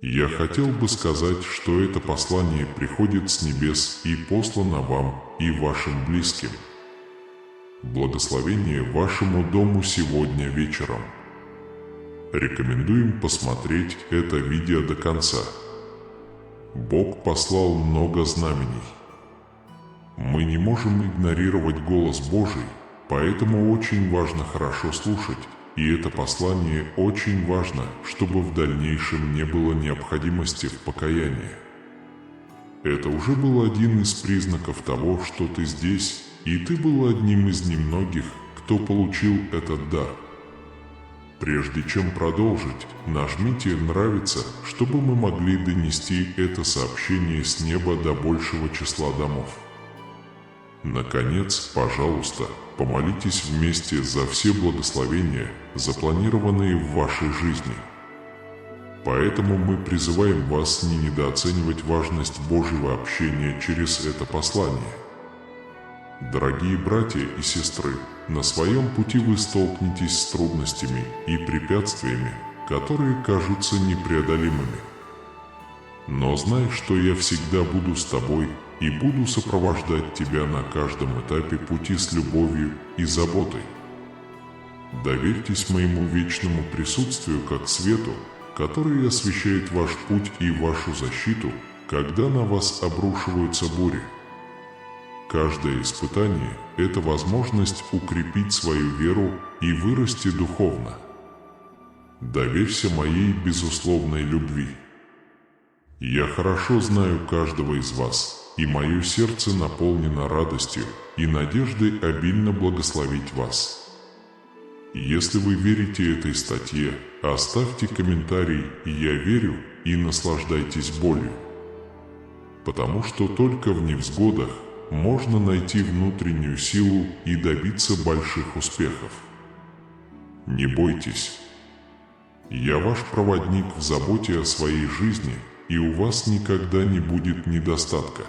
Я хотел бы сказать, что это послание приходит с небес и послано вам и вашим близким. Благословение вашему дому сегодня вечером. Рекомендуем посмотреть это видео до конца. Бог послал много знамений. Мы не можем игнорировать голос Божий, поэтому очень важно хорошо слушать, и это послание очень важно, чтобы в дальнейшем не было необходимости в покаянии. Это уже был один из признаков того, что ты здесь, и ты был одним из немногих, кто получил этот дар. Прежде чем продолжить, нажмите «Нравится», чтобы мы могли донести это сообщение с неба до большего числа домов. Наконец, пожалуйста, помолитесь вместе за все благословения, запланированные в вашей жизни. Поэтому мы призываем вас не недооценивать важность Божьего общения через это послание. Дорогие братья и сестры, на своем пути вы столкнетесь с трудностями и препятствиями, которые кажутся непреодолимыми. Но знай, что я всегда буду с тобой и буду сопровождать тебя на каждом этапе пути с любовью и заботой. Доверьтесь моему вечному присутствию как свету, который освещает ваш путь и вашу защиту, когда на вас обрушиваются бури. Каждое испытание – это возможность укрепить свою веру и вырасти духовно. Доверься моей безусловной любви. Я хорошо знаю каждого из вас, и мое сердце наполнено радостью и надеждой обильно благословить вас. Если вы верите этой статье, оставьте комментарий «Я верю» и наслаждайтесь болью. Потому что только в невзгодах можно найти внутреннюю силу и добиться больших успехов. Не бойтесь. Я ваш проводник в заботе о своей жизни, и у вас никогда не будет недостатка.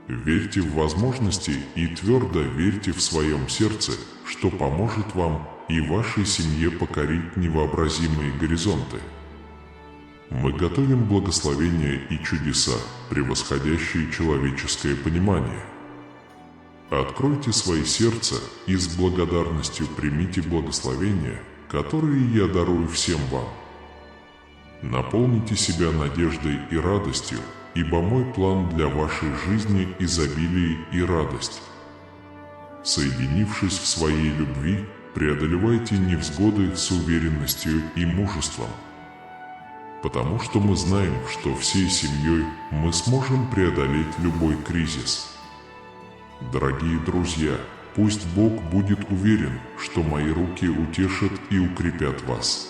Верьте в возможности и твердо верьте в своем сердце, что поможет вам и вашей семье покорить невообразимые горизонты. Мы готовим благословения и чудеса, превосходящие человеческое понимание. Откройте свои сердца и с благодарностью примите благословения, которые я дарую всем вам. Наполните себя надеждой и радостью, ибо мой план для вашей жизни – изобилие и радость. Соединившись в своей любви, преодолевайте невзгоды с уверенностью и мужеством. Потому что мы знаем, что всей семьей мы сможем преодолеть любой кризис. Дорогие друзья, пусть Бог будет уверен, что мои руки утешат и укрепят вас.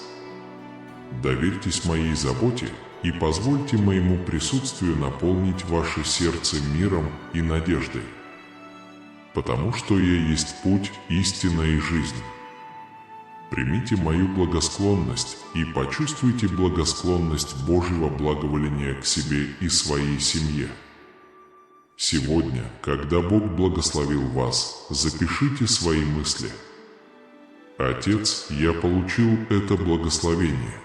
Доверьтесь моей заботе и позвольте моему присутствию наполнить ваше сердце миром и надеждой. Потому что я есть путь, истина и жизнь. Примите мою благосклонность и почувствуйте благосклонность Божьего благоволения к себе и своей семье. Сегодня, когда Бог благословил вас, запишите свои мысли. Отец, я получил это благословение.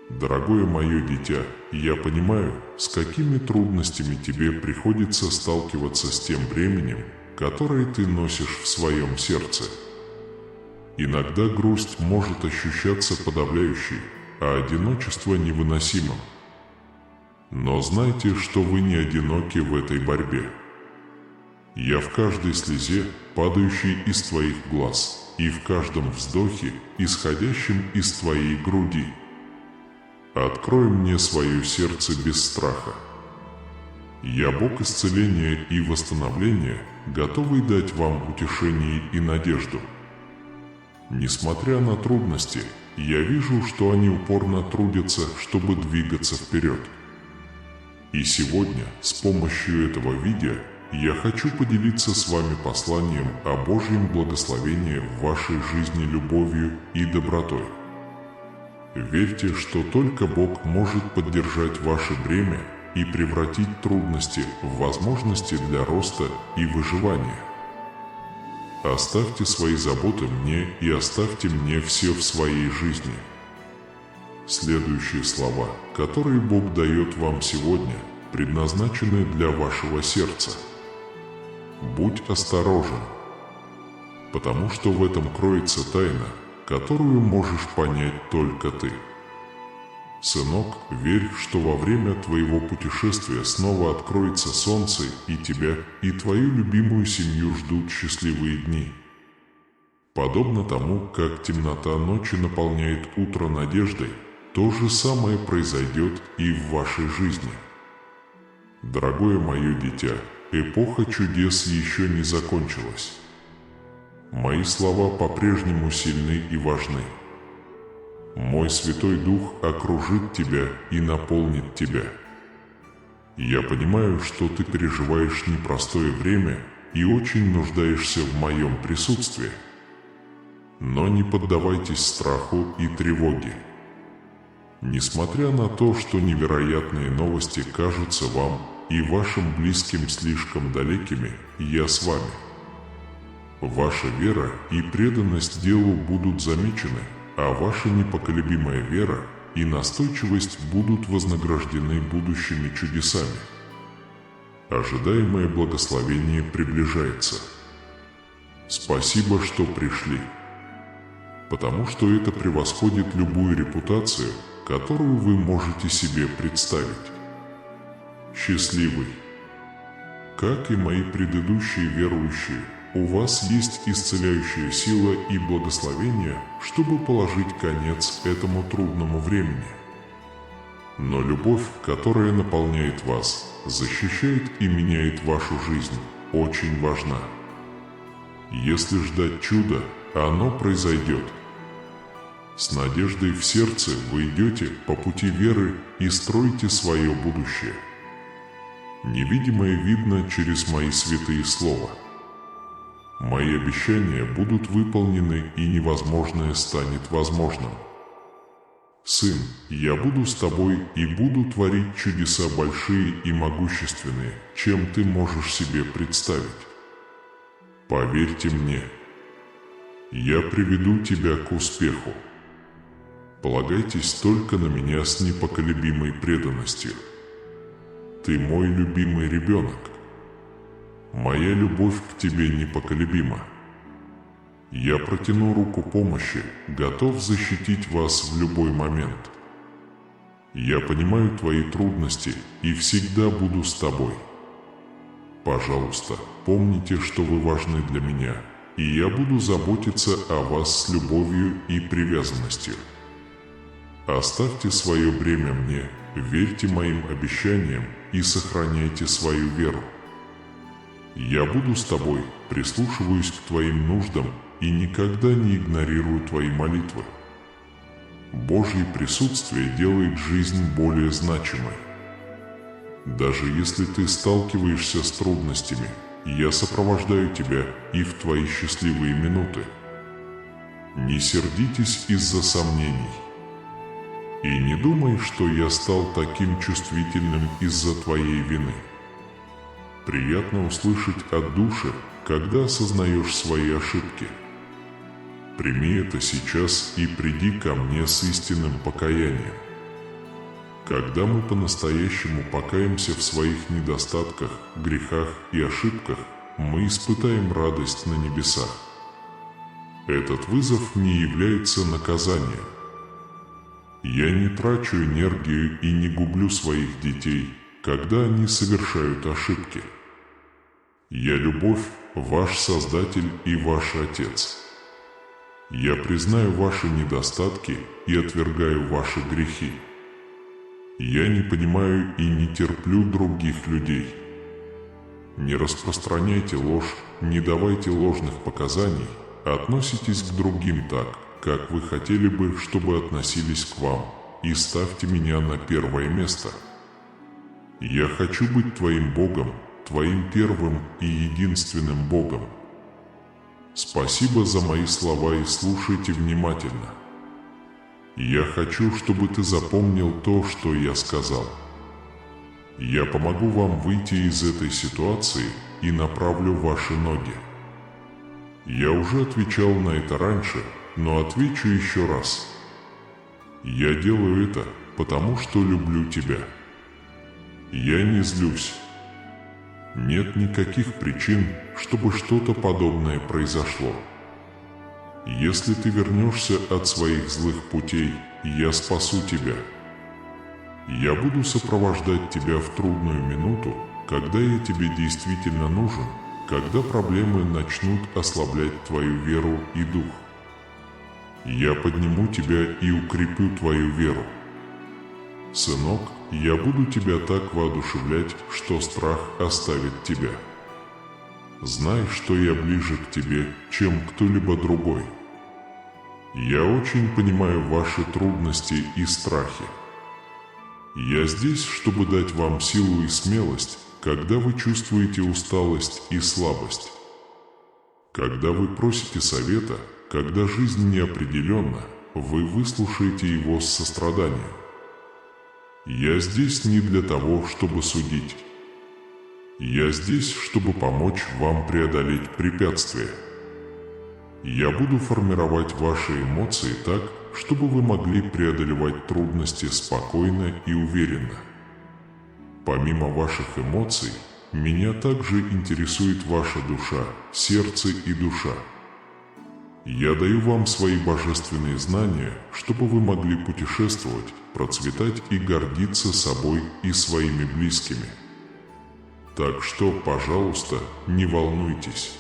Дорогое мое дитя, я понимаю, с какими трудностями тебе приходится сталкиваться с тем бременем, которое ты носишь в своем сердце. Иногда грусть может ощущаться подавляющей, а одиночество невыносимым. Но знайте, что вы не одиноки в этой борьбе. Я в каждой слезе, падающей из твоих глаз, и в каждом вздохе, исходящем из твоей груди. Открой мне свое сердце без страха. Я Бог исцеления и восстановления, готовый дать вам утешение и надежду. Несмотря на трудности, я вижу, что они упорно трудятся, чтобы двигаться вперед. И сегодня, с помощью этого видео, я хочу поделиться с вами посланием о Божьем благословении в вашей жизни любовью и добротой. Верьте, что только Бог может поддержать ваше бремя и превратить трудности в возможности для роста и выживания. Оставьте свои заботы мне и оставьте мне все в своей жизни. Следующие слова, которые Бог дает вам сегодня, предназначены для вашего сердца. Будь осторожен, потому что в этом кроется тайна, которую можешь понять только ты. Сынок, верь, что во время твоего путешествия снова откроется солнце, и тебя, и твою любимую семью ждут счастливые дни. Подобно тому, как темнота ночи наполняет утро надеждой, то же самое произойдет и в вашей жизни. Дорогое мое дитя, эпоха чудес еще не закончилась. Мои слова по-прежнему сильны и важны. Мой Святой Дух окружит тебя и наполнит тебя. Я понимаю, что ты переживаешь непростое время и очень нуждаешься в моем присутствии. Но не поддавайтесь страху и тревоге. Несмотря на то, что невероятные новости кажутся вам и вашим близким слишком далекими, я с вами. Ваша вера и преданность делу будут замечены, а ваша непоколебимая вера и настойчивость будут вознаграждены будущими чудесами. Ожидаемое благословение приближается. Спасибо, что пришли, потому что это превосходит любую репутацию, которую вы можете себе представить. Счастливый. Как и мои предыдущие верующие, у вас есть исцеляющая сила и благословение, чтобы положить конец этому трудному времени. Но любовь, которая наполняет вас, защищает и меняет вашу жизнь, очень важна. Если ждать чуда, оно произойдет. С надеждой в сердце вы идете по пути веры и строите свое будущее. Невидимое видно через мои святые слова. Мои обещания будут выполнены, и невозможное станет возможным. Сын, я буду с тобой и буду творить чудеса большие и могущественные, чем ты можешь себе представить. Поверьте мне, я приведу тебя к успеху. Полагайтесь только на меня с непоколебимой преданностью. Ты мой любимый ребенок. Моя любовь к тебе непоколебима. Я протяну руку помощи, готов защитить вас в любой момент. Я понимаю твои трудности и всегда буду с тобой. Пожалуйста, помните, что вы важны для меня, и я буду заботиться о вас с любовью и привязанностью. Оставьте свое бремя мне, верьте моим обещаниям и сохраняйте свою веру. Я буду с тобой, прислушиваюсь к твоим нуждам и никогда не игнорирую твои молитвы. Божье присутствие делает жизнь более значимой. Даже если ты сталкиваешься с трудностями, я сопровождаю тебя и в твои счастливые минуты. Не сердитесь из-за сомнений. И не думай, что я стал таким чувствительным из-за твоей вины. Приятно услышать от души, когда осознаешь свои ошибки. Прими это сейчас и приди ко мне с истинным покаянием. Когда мы по-настоящему покаемся в своих недостатках, грехах и ошибках, мы испытаем радость на небесах. Этот вызов не является наказанием. Я не трачу энергию и не гублю своих детей, когда они совершают ошибки. Я любовь, ваш Создатель и ваш Отец. Я признаю ваши недостатки и отвергаю ваши грехи. Я не понимаю и не терплю других людей. Не распространяйте ложь, не давайте ложных показаний, относитесь к другим так, как вы хотели бы, чтобы относились к вам, и ставьте меня на первое место. Я хочу быть твоим Богом, твоим первым и единственным Богом. Спасибо за мои слова и слушайте внимательно. Я хочу, чтобы ты запомнил то, что я сказал. Я помогу вам выйти из этой ситуации и направлю ваши ноги. Я уже отвечал на это раньше, но отвечу еще раз. Я делаю это, потому что люблю тебя. Я не злюсь. Нет никаких причин, чтобы что-то подобное произошло. Если ты вернешься от своих злых путей, я спасу тебя. Я буду сопровождать тебя в трудную минуту, когда я тебе действительно нужен, когда проблемы начнут ослаблять твою веру и дух. Я подниму тебя и укреплю твою веру. Сынок, я буду тебя так воодушевлять, что страх оставит тебя. Знай, что я ближе к тебе, чем кто-либо другой. Я очень понимаю ваши трудности и страхи. Я здесь, чтобы дать вам силу и смелость, когда вы чувствуете усталость и слабость. Когда вы просите совета, когда жизнь неопределенна, вы выслушаете его с состраданием. Я здесь не для того, чтобы судить. Я здесь, чтобы помочь вам преодолеть препятствия. Я буду формировать ваши эмоции так, чтобы вы могли преодолевать трудности спокойно и уверенно. Помимо ваших эмоций, меня также интересует ваша душа, сердце и душа. Я даю вам свои божественные знания, чтобы вы могли путешествовать, процветать и гордиться собой и своими близкими. Так что, пожалуйста, не волнуйтесь.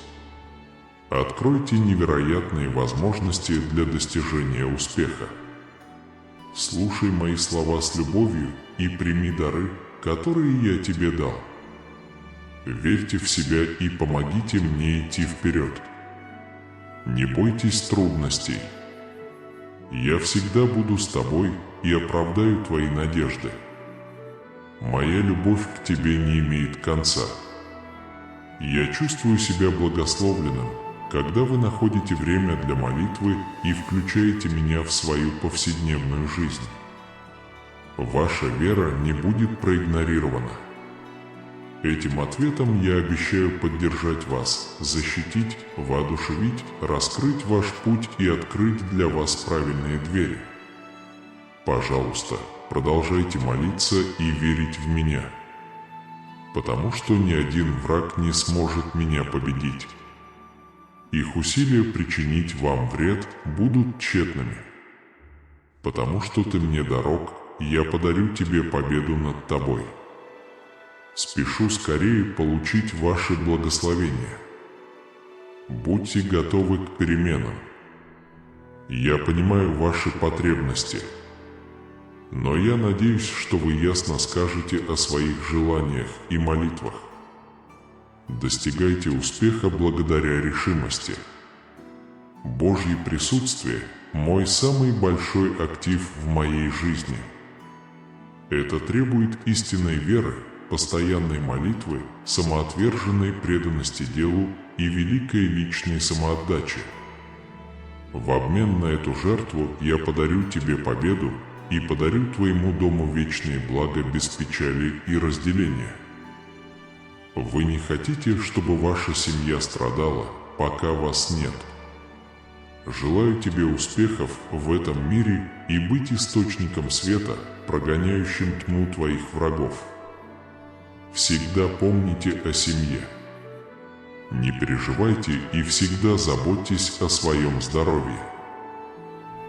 Откройте невероятные возможности для достижения успеха. Слушай мои слова с любовью и прими дары, которые я тебе дал. Верьте в себя и помогите мне идти вперед. Не бойтесь трудностей. Я всегда буду с тобой и оправдаю твои надежды. Моя любовь к тебе не имеет конца. Я чувствую себя благословленным, когда вы находите время для молитвы и включаете меня в свою повседневную жизнь. Ваша вера не будет проигнорирована. Этим ответом я обещаю поддержать вас, защитить, воодушевить, раскрыть ваш путь и открыть для вас правильные двери. Пожалуйста, продолжайте молиться и верить в меня, потому что ни один враг не сможет меня победить. Их усилия причинить вам вред будут тщетными. Потому что ты мне дорог, я подарю тебе победу над тобой. Спешу скорее получить ваше благословение. Будьте готовы к переменам. Я понимаю ваши потребности, но я надеюсь, что вы ясно скажете о своих желаниях и молитвах. Достигайте успеха благодаря решимости. Божье присутствие – мой самый большой актив в моей жизни. Это требует истинной веры, постоянной молитвы, самоотверженной преданности делу и великой личной самоотдачи. В обмен на эту жертву я подарю тебе победу и подарю твоему дому вечные блага без печали и разделения. Вы не хотите, чтобы ваша семья страдала, пока вас нет. Желаю тебе успехов в этом мире и быть источником света, прогоняющим тьму твоих врагов. Всегда помните о семье. Не переживайте и всегда заботьтесь о своем здоровье.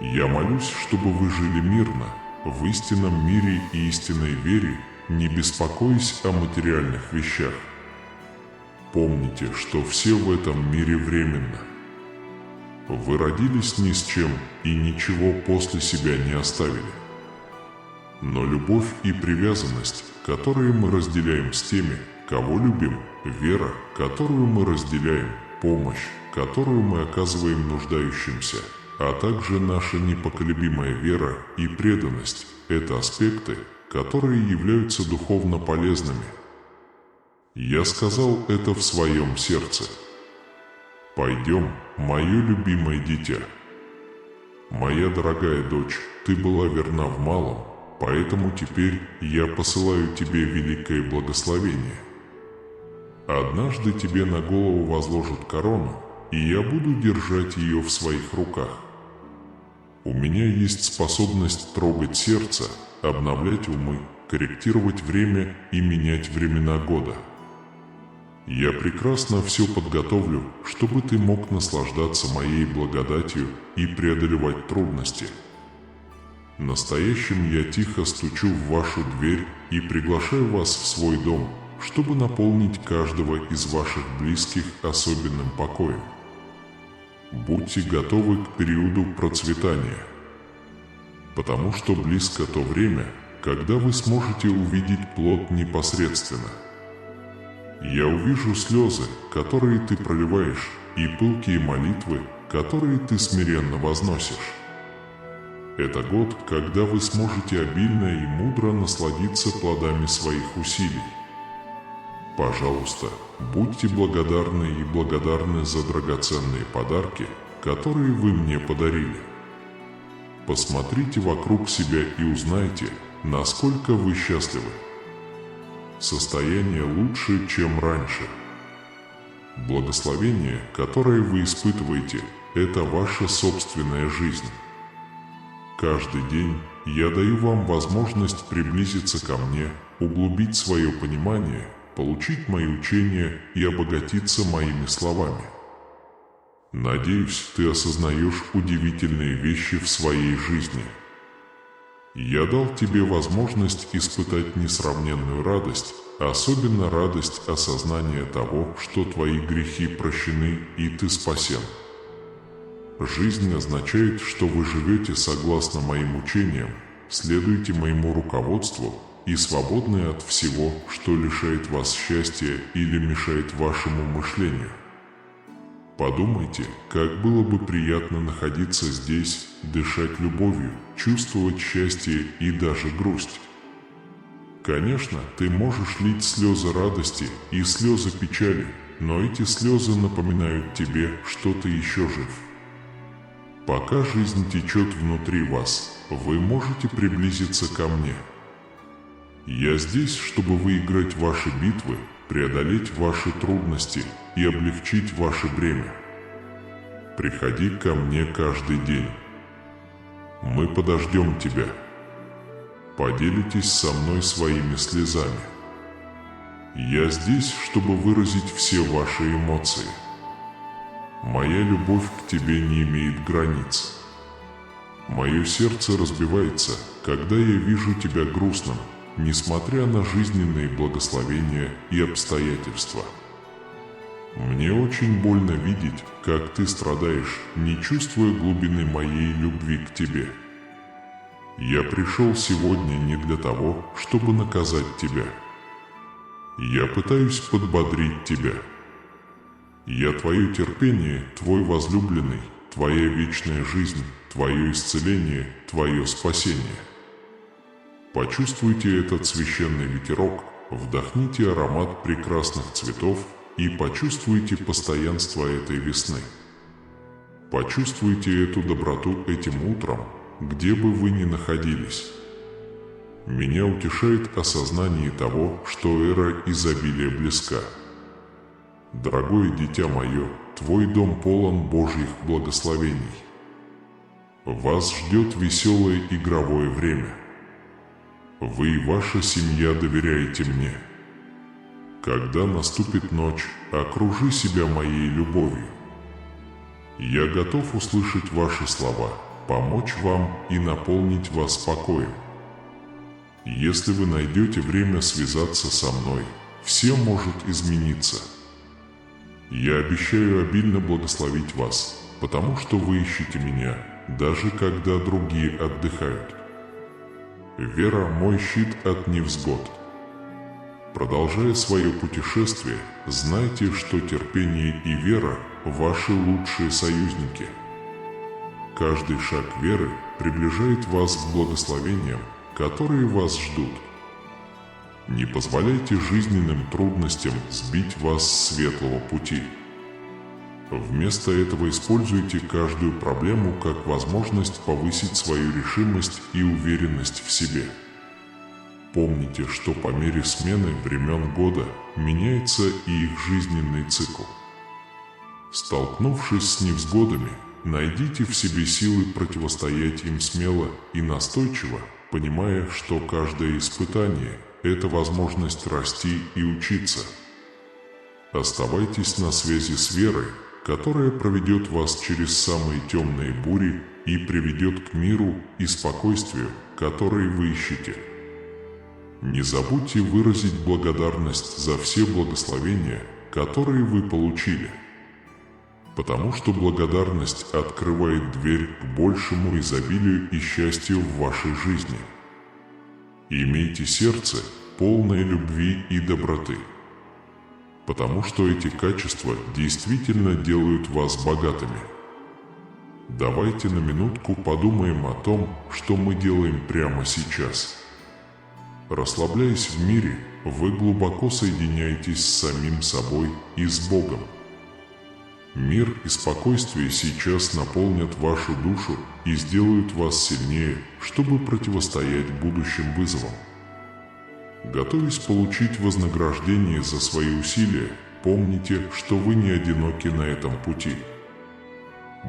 Я молюсь, чтобы вы жили мирно, в истинном мире и истинной вере, не беспокоясь о материальных вещах. Помните, что все в этом мире временно. Вы родились ни с чем и ничего после себя не оставили. Но любовь и привязанность, которые мы разделяем с теми, кого любим, вера, которую мы разделяем, помощь, которую мы оказываем нуждающимся, а также наша непоколебимая вера и преданность – это аспекты, которые являются духовно полезными. Я сказал это в своем сердце. Пойдем, мое любимое дитя. Моя дорогая дочь, ты была верна в малом, поэтому теперь я посылаю тебе великое благословение. Однажды тебе на голову возложат корону, и я буду держать ее в своих руках. У меня есть способность трогать сердце, обновлять умы, корректировать время и менять времена года. Я прекрасно все подготовлю, чтобы ты мог наслаждаться моей благодатью и преодолевать трудности. Настоящим я тихо стучу в вашу дверь и приглашаю вас в свой дом, чтобы наполнить каждого из ваших близких особенным покоем. Будьте готовы к периоду процветания, потому что близко то время, когда вы сможете увидеть плод непосредственно. Я увижу слезы, которые ты проливаешь, и пылкие молитвы, которые ты смиренно возносишь. Это год, когда вы сможете обильно и мудро насладиться плодами своих усилий. Пожалуйста, будьте благодарны и благодарны за драгоценные подарки, которые вы мне подарили. Посмотрите вокруг себя и узнайте, насколько вы счастливы. Состояние лучше, чем раньше. Благословение, которое вы испытываете, это ваша собственная жизнь. Каждый день я даю вам возможность приблизиться ко мне, углубить свое понимание, получить мои учения и обогатиться моими словами. Надеюсь, ты осознаешь удивительные вещи в своей жизни. Я дал тебе возможность испытать несравненную радость, особенно радость осознания того, что твои грехи прощены и ты спасен. Жизнь означает, что вы живете согласно моим учениям, следуете моему руководству и свободны от всего, что лишает вас счастья или мешает вашему мышлению. Подумайте, как было бы приятно находиться здесь, дышать любовью, чувствовать счастье и даже грусть. Конечно, ты можешь лить слезы радости и слезы печали, но эти слезы напоминают тебе, что ты еще жив. Пока жизнь течет внутри вас, вы можете приблизиться ко мне. Я здесь, чтобы выиграть ваши битвы, преодолеть ваши трудности и облегчить ваше бремя. Приходи ко мне каждый день. Мы подождем тебя. Поделитесь со мной своими слезами. Я здесь, чтобы выразить все ваши эмоции. Моя любовь к тебе не имеет границ. Мое сердце разбивается, когда я вижу тебя грустным, несмотря на жизненные благословения и обстоятельства. Мне очень больно видеть, как ты страдаешь, не чувствуя глубины моей любви к тебе. Я пришел сегодня не для того, чтобы наказать тебя. Я пытаюсь подбодрить тебя. Я твое терпение, твой возлюбленный, твоя вечная жизнь, твое исцеление, твое спасение. Почувствуйте этот священный ветерок, вдохните аромат прекрасных цветов и почувствуйте постоянство этой весны. Почувствуйте эту доброту этим утром, где бы вы ни находились. Меня утешает осознание того, что эра изобилия близка. Дорогое дитя мое, твой дом полон Божьих благословений. Вас ждет веселое игровое время. Вы и ваша семья доверяете мне. Когда наступит ночь, окружи себя моей любовью. Я готов услышать ваши слова, помочь вам и наполнить вас покоем. Если вы найдете время связаться со мной, все может измениться. Я обещаю обильно благословить вас, потому что вы ищете меня, даже когда другие отдыхают. Вера – мой щит от невзгод. Продолжая свое путешествие, знайте, что терпение и вера – ваши лучшие союзники. Каждый шаг веры приближает вас к благословениям, которые вас ждут. Не позволяйте жизненным трудностям сбить вас с светлого пути. Вместо этого используйте каждую проблему как возможность повысить свою решимость и уверенность в себе. Помните, что по мере смены времен года меняется и их жизненный цикл. Столкнувшись с невзгодами, найдите в себе силы противостоять им смело и настойчиво, понимая, что каждое испытание – это возможность расти и учиться. Оставайтесь на связи с верой, которая проведет вас через самые темные бури и приведет к миру и спокойствию, которые вы ищете. Не забудьте выразить благодарность за все благословения, которые вы получили, потому что благодарность открывает дверь к большему изобилию и счастью в вашей жизни. Имейте сердце, полное любви и доброты, потому что эти качества действительно делают вас богатыми. Давайте на минутку подумаем о том, что мы делаем прямо сейчас. Расслабляясь в мире, вы глубоко соединяетесь с самим собой и с Богом. Мир и спокойствие сейчас наполнят вашу душу и сделают вас сильнее, чтобы противостоять будущим вызовам. Готовясь получить вознаграждение за свои усилия, помните, что вы не одиноки на этом пути.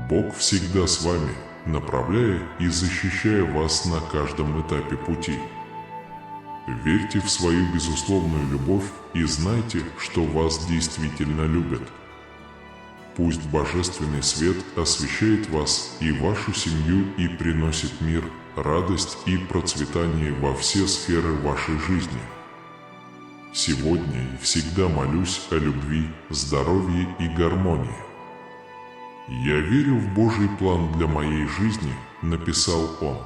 Бог всегда с вами, направляя и защищая вас на каждом этапе пути. Верьте в свою безусловную любовь и знайте, что вас действительно любят. Пусть Божественный свет освещает вас и вашу семью и приносит мир, радость и процветание во все сферы вашей жизни. Сегодня и всегда молюсь о любви, здоровье и гармонии. «Я верю в Божий план для моей жизни», — написал он.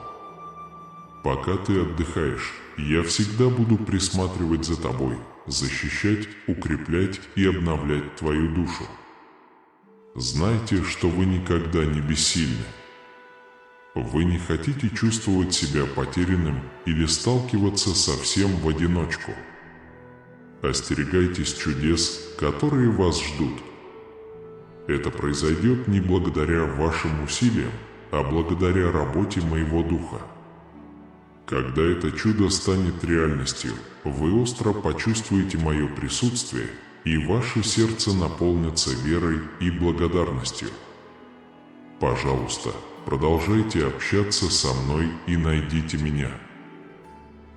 «Пока ты отдыхаешь, я всегда буду присматривать за тобой, защищать, укреплять и обновлять твою душу. Знайте, что вы никогда не бессильны. Вы не хотите чувствовать себя потерянным или сталкиваться совсем в одиночку. Остерегайтесь чудес, которые вас ждут. Это произойдет не благодаря вашим усилиям, а благодаря работе моего духа. Когда это чудо станет реальностью, вы остро почувствуете мое присутствие, и ваше сердце наполнится верой и благодарностью. Пожалуйста, продолжайте общаться со мной и найдите меня.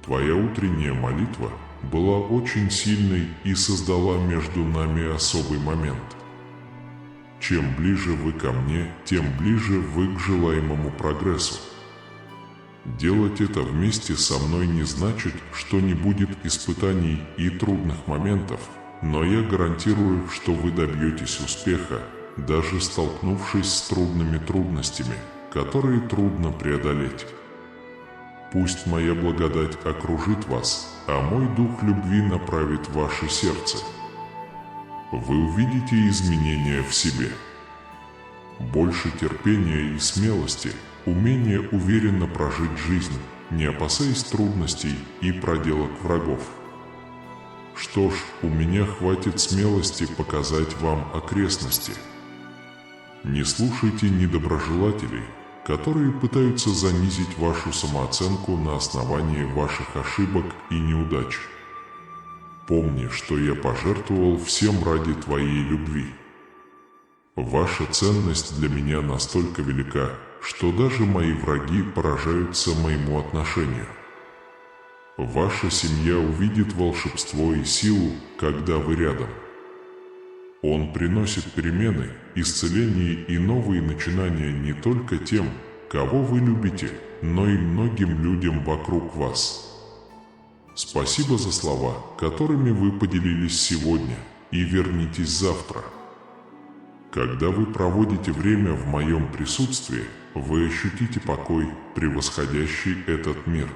Твоя утренняя молитва была очень сильной и создала между нами особый момент. Чем ближе вы ко мне, тем ближе вы к желаемому прогрессу. Делать это вместе со мной не значит, что не будет испытаний и трудных моментов, но я гарантирую, что вы добьетесь успеха, даже столкнувшись с трудными трудностями, которые трудно преодолеть. Пусть моя благодать окружит вас, а мой дух любви направит ваше сердце. Вы увидите изменения в себе. Больше терпения и смелости, умение уверенно прожить жизнь, не опасаясь трудностей и проделок врагов. Что ж, у меня хватит смелости показать вам окрестности. Не слушайте недоброжелателей, которые пытаются занизить вашу самооценку на основании ваших ошибок и неудач. Помни, что я пожертвовал всем ради твоей любви. Ваша ценность для меня настолько велика, что даже мои враги поражаются моему отношению. Ваша семья увидит волшебство и силу, когда вы рядом. Он приносит перемены, исцеление и новые начинания не только тем, кого вы любите, но и многим людям вокруг вас. Спасибо за слова, которыми вы поделились сегодня, и вернитесь завтра. Когда вы проводите время в моем присутствии, вы ощутите покой, превосходящий этот мир.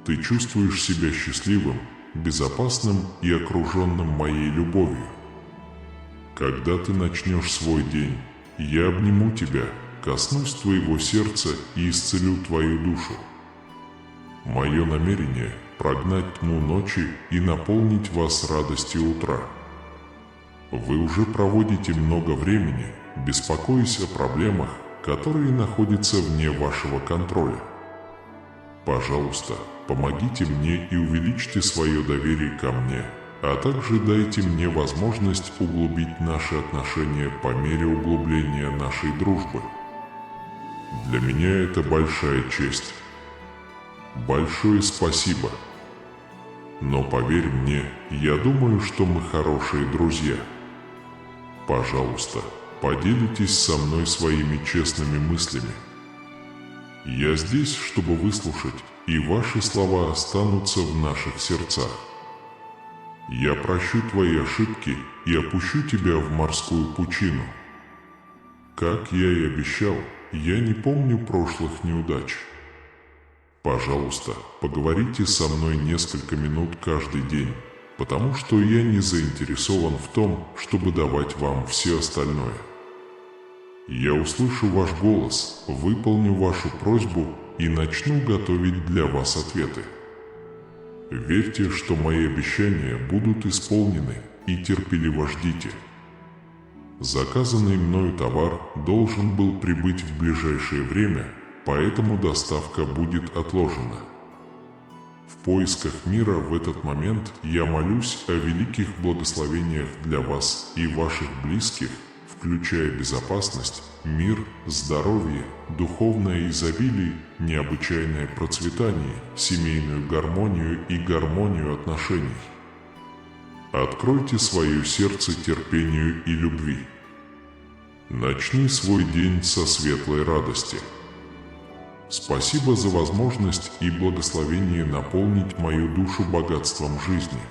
Ты чувствуешь себя счастливым, безопасным и окруженным моей любовью. Когда ты начнешь свой день, я обниму тебя, коснусь твоего сердца и исцелю твою душу. Мое намерение – прогнать тьму ночи и наполнить вас радостью утра. Вы уже проводите много времени, беспокоясь о проблемах, которые находятся вне вашего контроля. Пожалуйста, помогите мне и увеличьте свое доверие ко мне, а также дайте мне возможность углубить наши отношения по мере углубления нашей дружбы. Для меня это большая честь. Большое спасибо. Но поверь мне, я думаю, что мы хорошие друзья. Пожалуйста, поделитесь со мной своими честными мыслями. Я здесь, чтобы выслушать, и ваши слова останутся в наших сердцах. Я прощу твои ошибки и опущу тебя в морскую пучину. Как я и обещал, я не помню прошлых неудач. Пожалуйста, поговорите со мной несколько минут каждый день, потому что я не заинтересован в том, чтобы давать вам все остальное. Я услышу ваш голос, выполню вашу просьбу и начну готовить для вас ответы. Верьте, что мои обещания будут исполнены, и терпеливо ждите. Заказанный мною товар должен был прибыть в ближайшее время, поэтому доставка будет отложена. В поисках мира в этот момент я молюсь о великих благословениях для вас и ваших близких, включая безопасность, мир, здоровье, духовное изобилие, необычайное процветание, семейную гармонию и гармонию отношений. Откройте свое сердце терпению и любви. Начни свой день со светлой радости. Спасибо за возможность и благословение наполнить мою душу богатством жизни.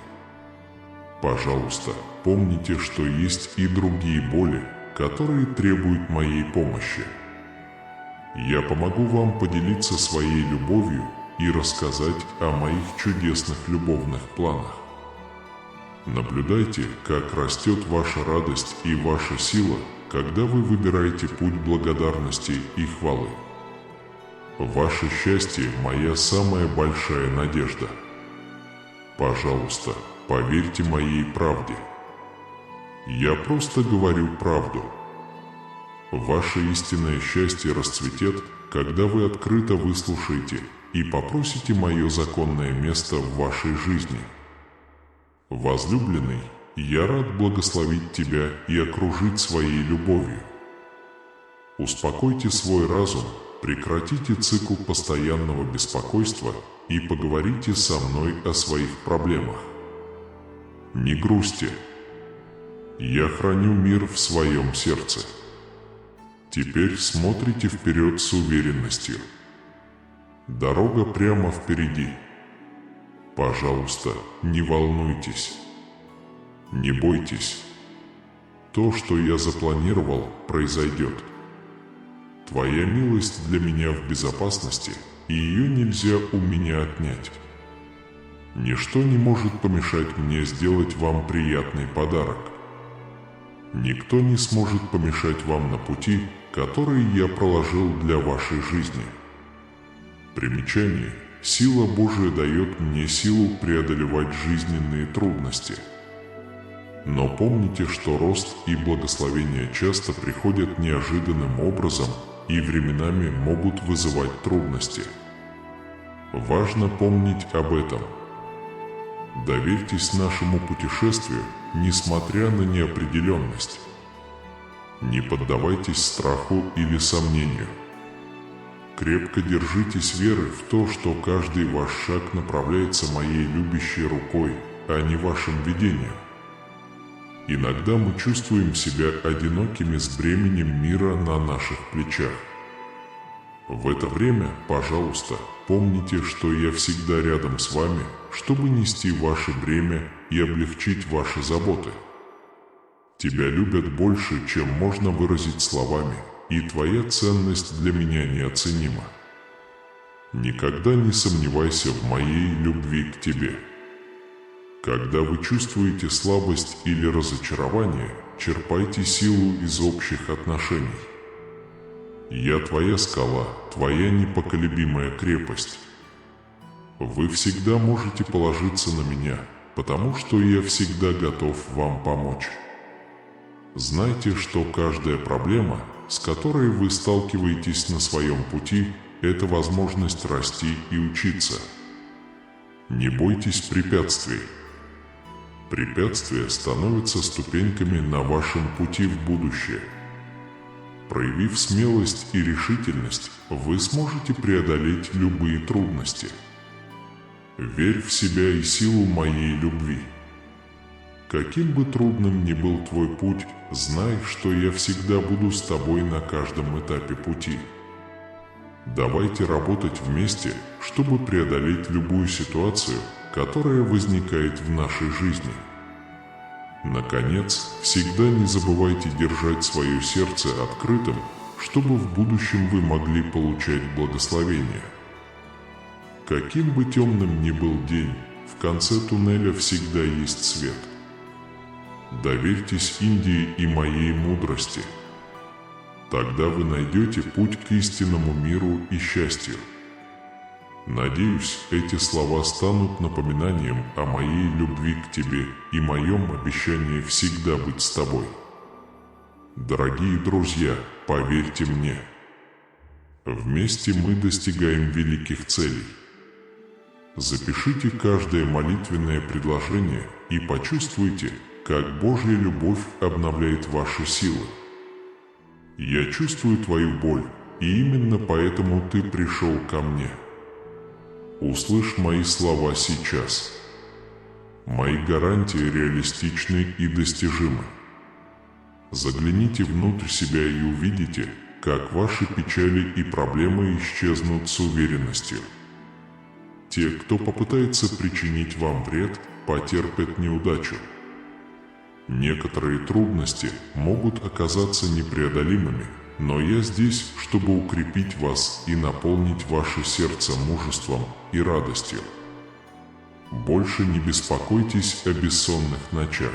Пожалуйста, помните, что есть и другие боли, которые требуют моей помощи. Я помогу вам поделиться своей любовью и рассказать о моих чудесных любовных планах. Наблюдайте, как растет ваша радость и ваша сила, когда вы выбираете путь благодарности и хвалы. Ваше счастье – моя самая большая надежда. Пожалуйста, поверьте моей правде. Я просто говорю правду. Ваше истинное счастье расцветет, когда вы открыто выслушаете и попросите мое законное место в вашей жизни. Возлюбленный, я рад благословить тебя и окружить своей любовью. Успокойте свой разум, прекратите цикл постоянного беспокойства и поговорите со мной о своих проблемах. Не грусти. Я храню мир в своем сердце. Теперь смотрите вперед с уверенностью. Дорога прямо впереди. Пожалуйста, не волнуйтесь. Не бойтесь. То, что я запланировал, произойдет. Твоя милость для меня в безопасности, и ее нельзя у меня отнять. Ничто не может помешать мне сделать вам приятный подарок. Никто не сможет помешать вам на пути, который я проложил для вашей жизни. Примечание. Сила Божия дает мне силу преодолевать жизненные трудности. Но помните, что рост и благословение часто приходят неожиданным образом и временами могут вызывать трудности. Важно помнить об этом. Доверьтесь нашему путешествию, несмотря на неопределенность. Не поддавайтесь страху или сомнению. Крепко держитесь веры в то, что каждый ваш шаг направляется моей любящей рукой, а не вашим видением. Иногда мы чувствуем себя одинокими с бременем мира на наших плечах. В это время, пожалуйста, помните, что я всегда рядом с вами, чтобы нести ваше бремя и облегчить ваши заботы. Тебя любят больше, чем можно выразить словами, и твоя ценность для меня неоценима. Никогда не сомневайся в моей любви к тебе. Когда вы чувствуете слабость или разочарование, черпайте силу из общих отношений. Я твоя скала, твоя непоколебимая крепость. Вы всегда можете положиться на меня, потому что я всегда готов вам помочь. Знайте, что каждая проблема, с которой вы сталкиваетесь на своем пути, это возможность расти и учиться. Не бойтесь препятствий. Препятствия становятся ступеньками на вашем пути в будущее. Проявив смелость и решительность, вы сможете преодолеть любые трудности. Верь в себя и силу моей любви. Каким бы трудным ни был твой путь, знай, что я всегда буду с тобой на каждом этапе пути. Давайте работать вместе, чтобы преодолеть любую ситуацию, которая возникает в нашей жизни. Наконец, всегда не забывайте держать свое сердце открытым, чтобы в будущем вы могли получать благословение. Каким бы темным ни был день, в конце туннеля всегда есть свет. Доверьтесь Индии и моей мудрости. Тогда вы найдете путь к истинному миру и счастью. Надеюсь, эти слова станут напоминанием о моей любви к тебе и моем обещании всегда быть с тобой. Дорогие друзья, поверьте мне, вместе мы достигаем великих целей. Запишите каждое молитвенное предложение и почувствуйте, как Божья любовь обновляет ваши силы. Я чувствую твою боль, и именно поэтому ты пришел ко мне. Услышь мои слова сейчас. Мои гарантии реалистичны и достижимы. Загляните внутрь себя и увидите, как ваши печали и проблемы исчезнут с уверенностью. Те, кто попытается причинить вам вред, потерпят неудачу. Некоторые трудности могут оказаться непреодолимыми, но я здесь, чтобы укрепить вас и наполнить ваше сердце мужеством и радостью. Больше не беспокойтесь о бессонных ночах.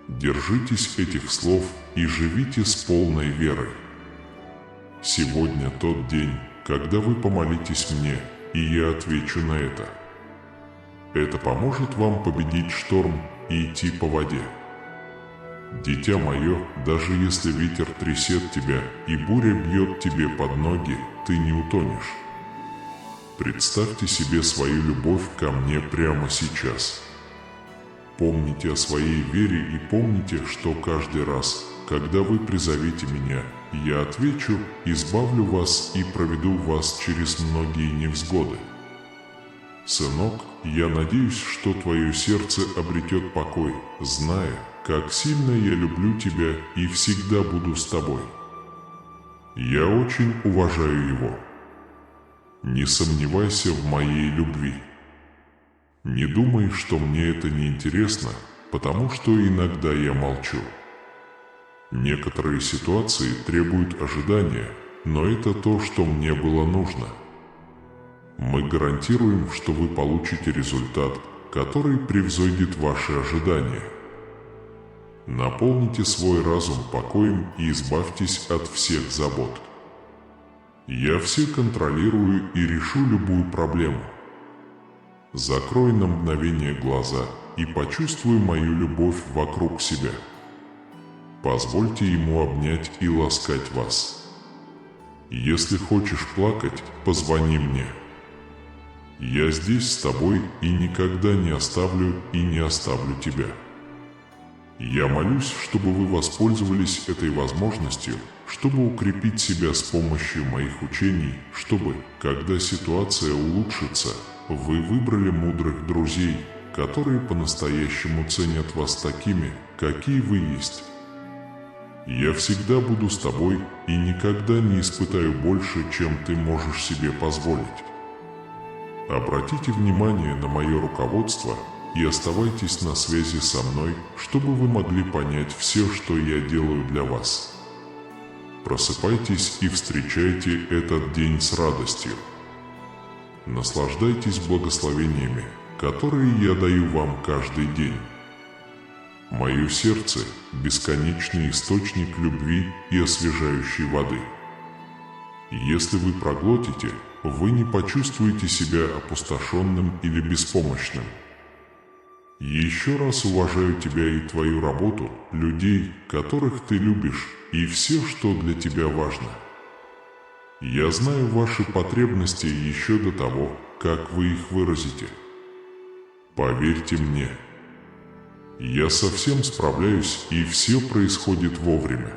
Держитесь этих слов и живите с полной верой. Сегодня тот день, когда вы помолитесь мне, и я отвечу на это. Это поможет вам победить шторм и идти по воде. Дитя мое, даже если ветер трясет тебя и буря бьет тебе под ноги, ты не утонешь. Представьте себе свою любовь ко мне прямо сейчас. Помните о своей вере и помните, что каждый раз, когда вы призовете меня, я отвечу, избавлю вас и проведу вас через многие невзгоды. Сынок, я надеюсь, что твое сердце обретет покой, зная, как сильно я люблю тебя и всегда буду с тобой. Я очень уважаю его. Не сомневайся в моей любви. Не думай, что мне это не интересно, потому что иногда я молчу. Некоторые ситуации требуют ожидания, но это то, что мне было нужно. Мы гарантируем, что вы получите результат, который превзойдет ваши ожидания. Наполните свой разум покоем и избавьтесь от всех забот. Я все контролирую и решу любую проблему. Закрой на мгновение глаза и почувствуй мою любовь вокруг себя. Позвольте ему обнять и ласкать вас. Если хочешь плакать, позвони мне. Я здесь с тобой и никогда не оставлю и не оставлю тебя. Я молюсь, чтобы вы воспользовались этой возможностью, чтобы укрепить себя с помощью моих учений, чтобы, когда ситуация улучшится, вы выбрали мудрых друзей, которые по-настоящему ценят вас такими, какие вы есть. Я всегда буду с тобой и никогда не испытаю больше, чем ты можешь себе позволить. Обратите внимание на мое руководство и оставайтесь на связи со мной, чтобы вы могли понять все, что я делаю для вас. Просыпайтесь и встречайте этот день с радостью. Наслаждайтесь благословениями, которые я даю вам каждый день. Мое сердце – бесконечный источник любви и освежающей воды. Если вы проглотите, вы не почувствуете себя опустошенным или беспомощным. Еще раз уважаю тебя и твою работу, людей, которых ты любишь, и все, что для тебя важно. Я знаю ваши потребности еще до того, как вы их выразите. Поверьте мне, Я совсем справляюсь, и все происходит вовремя.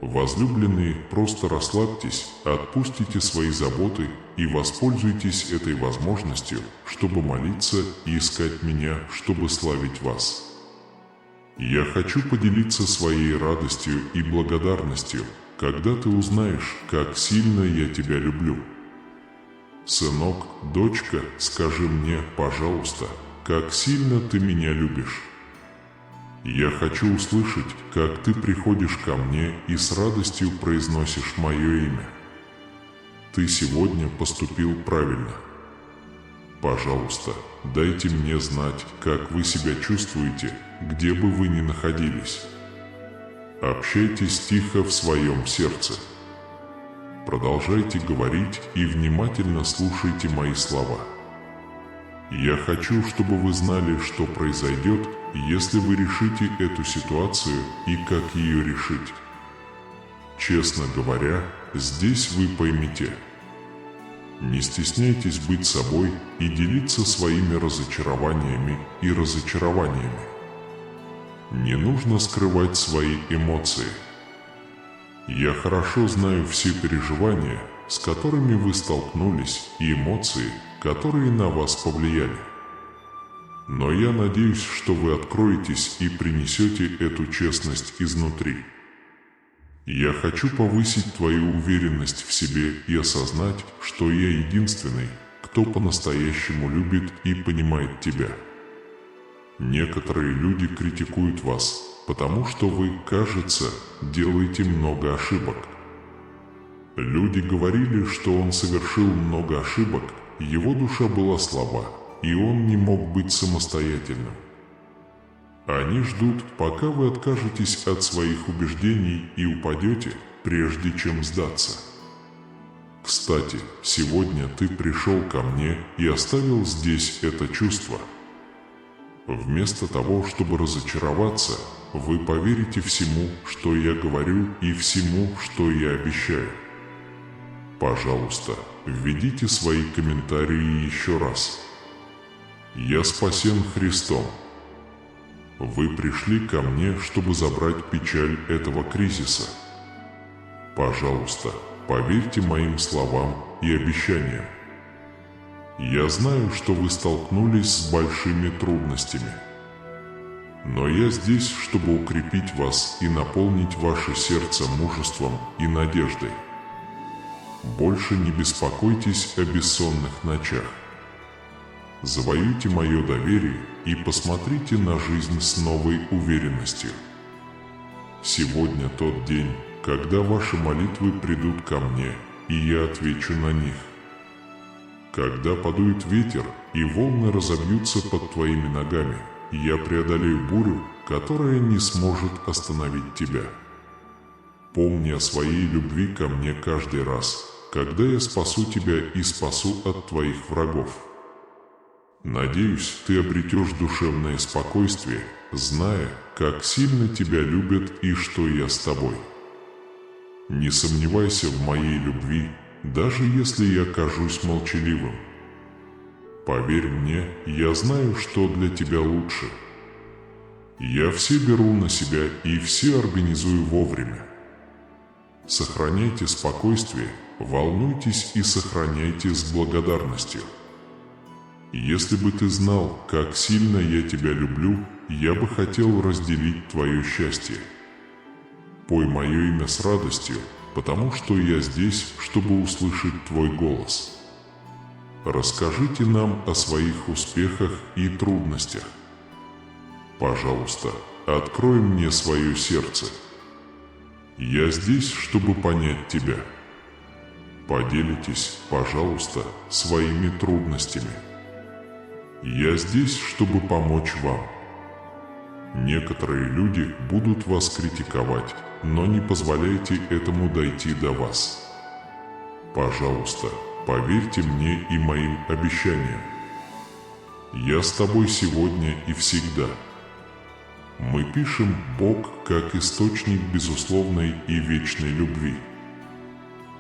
Возлюбленные, просто расслабьтесь, отпустите свои заботы и воспользуйтесь этой возможностью, чтобы молиться и искать меня, чтобы славить вас. Я хочу поделиться своей радостью и благодарностью, когда ты узнаешь, как сильно я тебя люблю. Сынок, дочка, скажи мне, пожалуйста, как сильно ты меня любишь. Я хочу услышать, как ты приходишь ко мне и с радостью произносишь мое имя. Ты сегодня поступил правильно. Пожалуйста, дайте мне знать, как вы себя чувствуете, где бы вы ни находились. Общайтесь тихо в своем сердце. Продолжайте говорить и внимательно слушайте мои слова. Я хочу, чтобы вы знали, что произойдет, если вы решите эту ситуацию и как ее решить. Честно говоря, здесь вы поймете. Не стесняйтесь быть собой и делиться своими разочарованиями и разочарованиями. Не нужно скрывать свои эмоции. Я хорошо знаю все переживания, с которыми вы столкнулись, и эмоции, которые на вас повлияли. Но я надеюсь, что вы откроетесь и принесете эту честность изнутри. Я хочу повысить твою уверенность в себе и осознать, что я единственный, кто по-настоящему любит и понимает тебя. Некоторые люди критикуют вас, потому что вы, кажется, делаете много ошибок. Люди говорили, что он совершил много ошибок, его душа была слаба, и он не мог быть самостоятельным. Они ждут, пока вы откажетесь от своих убеждений и упадете, прежде чем сдаться. Кстати, сегодня ты пришел ко мне и оставил здесь это чувство. Вместо того, чтобы разочароваться, вы поверите всему, что я говорю, и всему, что я обещаю. Пожалуйста, введите свои комментарии еще раз. Я спасен Христом. Вы пришли ко мне, чтобы забрать печаль этого кризиса. Пожалуйста, поверьте моим словам и обещаниям. Я знаю, что вы столкнулись с большими трудностями. Но я здесь, чтобы укрепить вас и наполнить ваше сердце мужеством и надеждой. Больше не беспокойтесь о бессонных ночах. Завоюйте мое доверие и посмотрите на жизнь с новой уверенностью. Сегодня тот день, когда ваши молитвы придут ко мне, и я отвечу на них. Когда подует ветер и волны разобьются под твоими ногами, я преодолею бурю, которая не сможет остановить тебя. Помни о своей любви ко мне каждый раз, когда я спасу тебя и спасу от твоих врагов. Надеюсь, ты обретешь душевное спокойствие, зная, как сильно тебя любят и что я с тобой. Не сомневайся в моей любви, даже если я кажусь молчаливым. Поверь мне, я знаю, что для тебя лучше. Я все беру на себя и все организую вовремя. Сохраняйте спокойствие, волнуйтесь и сохраняйте с благодарностью. Если бы ты знал, как сильно я тебя люблю, я бы хотел разделить твое счастье. Пой мое имя с радостью, потому что я здесь, чтобы услышать твой голос. Расскажите нам о своих успехах и трудностях. Пожалуйста, открой мне свое сердце. Я здесь, чтобы понять тебя. Поделитесь, пожалуйста, своими трудностями. Я здесь, чтобы помочь вам. Некоторые люди будут вас критиковать, но не позволяйте этому дойти до вас. Пожалуйста, поверьте мне и моим обещаниям. Я с тобой сегодня и всегда. Мы пишем Бог как источник безусловной и вечной любви.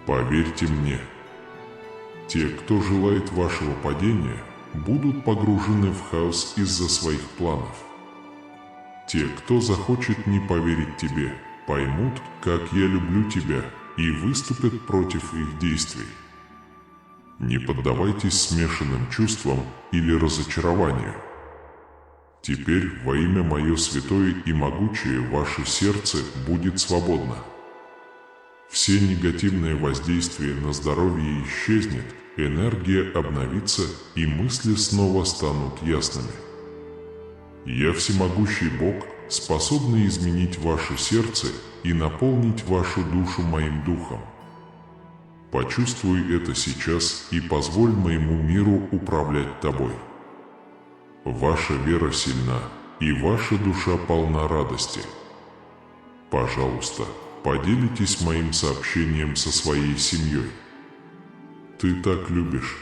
Поверьте мне, те, кто желает вашего падения, будут погружены в хаос из-за своих планов. Те, кто захочет не поверить тебе, поймут, как я люблю тебя, и выступят против их действий. Не поддавайтесь смешанным чувствам или разочарованию. Теперь во имя мое святое и могучее ваше сердце будет свободно. Все негативные воздействия на здоровье исчезнет, энергия обновится и мысли снова станут ясными. Я всемогущий Бог, способный изменить ваше сердце и наполнить вашу душу моим духом. Почувствуй это сейчас и позволь моему миру управлять тобой. Ваша вера сильна, и ваша душа полна радости. Пожалуйста, поделитесь моим сообщением со своей семьей. Ты так любишь.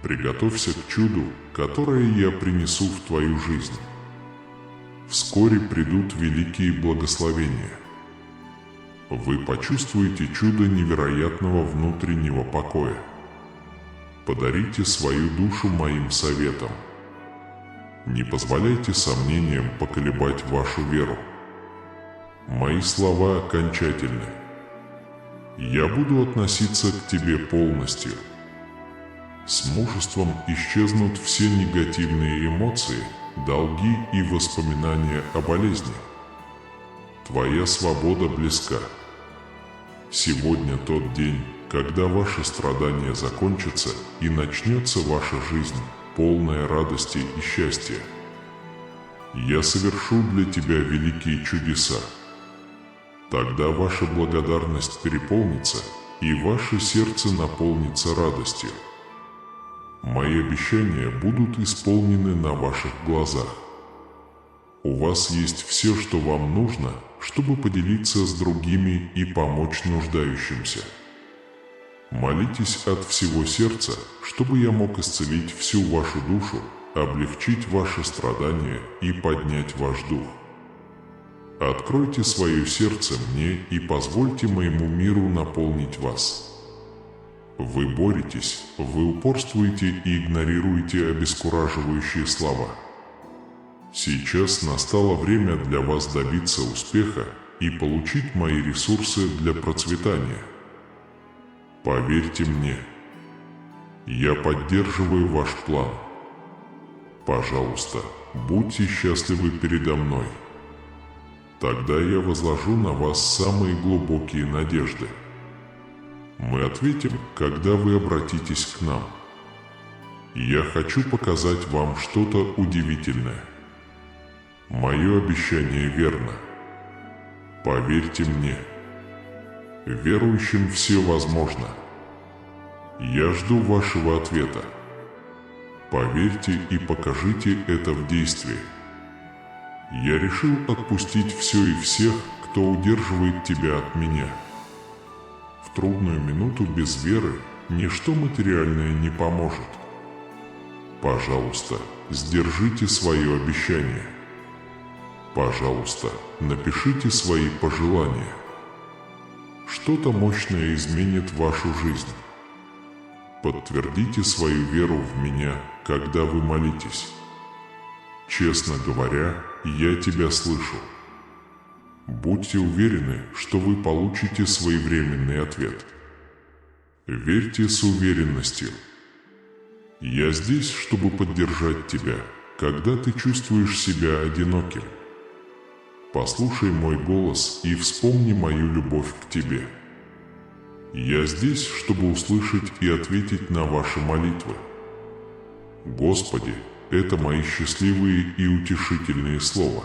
Приготовься к чуду, которое я принесу в твою жизнь. Вскоре придут великие благословения. Вы почувствуете чудо невероятного внутреннего покоя. Подарите свою душу моим советам. Не позволяйте сомнениям поколебать вашу веру. Мои слова окончательны. Я буду относиться к тебе полностью. С мужеством исчезнут все негативные эмоции, долги и воспоминания о болезни. Твоя свобода близка. Сегодня тот день, когда ваши страдания закончатся и начнется ваша жизнь, полная радости и счастья. Я совершу для тебя великие чудеса. Тогда ваша благодарность переполнится, и ваше сердце наполнится радостью. Мои обещания будут исполнены на ваших глазах. У вас есть все, что вам нужно, чтобы поделиться с другими и помочь нуждающимся. Молитесь от всего сердца, чтобы я мог исцелить всю вашу душу, облегчить ваши страдания и поднять ваш дух. Откройте свое сердце мне и позвольте моему миру наполнить вас. Вы боретесь, вы упорствуете и игнорируете обескураживающие слова. Сейчас настало время для вас добиться успеха и получить мои ресурсы для процветания. Поверьте мне, я поддерживаю ваш план. Пожалуйста, будьте счастливы передо мной. Тогда я возложу на вас самые глубокие надежды. Мы ответим, когда вы обратитесь к нам. Я хочу показать вам что-то удивительное. Мое обещание верно. Поверьте мне. Верующим все возможно. Я жду вашего ответа. Поверьте и покажите это в действии. Я решил отпустить все и всех, кто удерживает тебя от меня. В трудную минуту без веры ничто материальное не поможет. Пожалуйста, сдержите свое обещание. Пожалуйста, напишите свои пожелания. Что-то мощное изменит вашу жизнь. Подтвердите свою веру в меня, когда вы молитесь. Честно говоря, я тебя слышу. Будьте уверены, что вы получите своевременный ответ. Верьте с уверенностью. Я здесь, чтобы поддержать тебя, когда ты чувствуешь себя одиноким. Послушай мой голос и вспомни мою любовь к тебе. Я здесь, чтобы услышать и ответить на ваши молитвы. Господи, это мои счастливые и утешительные слова.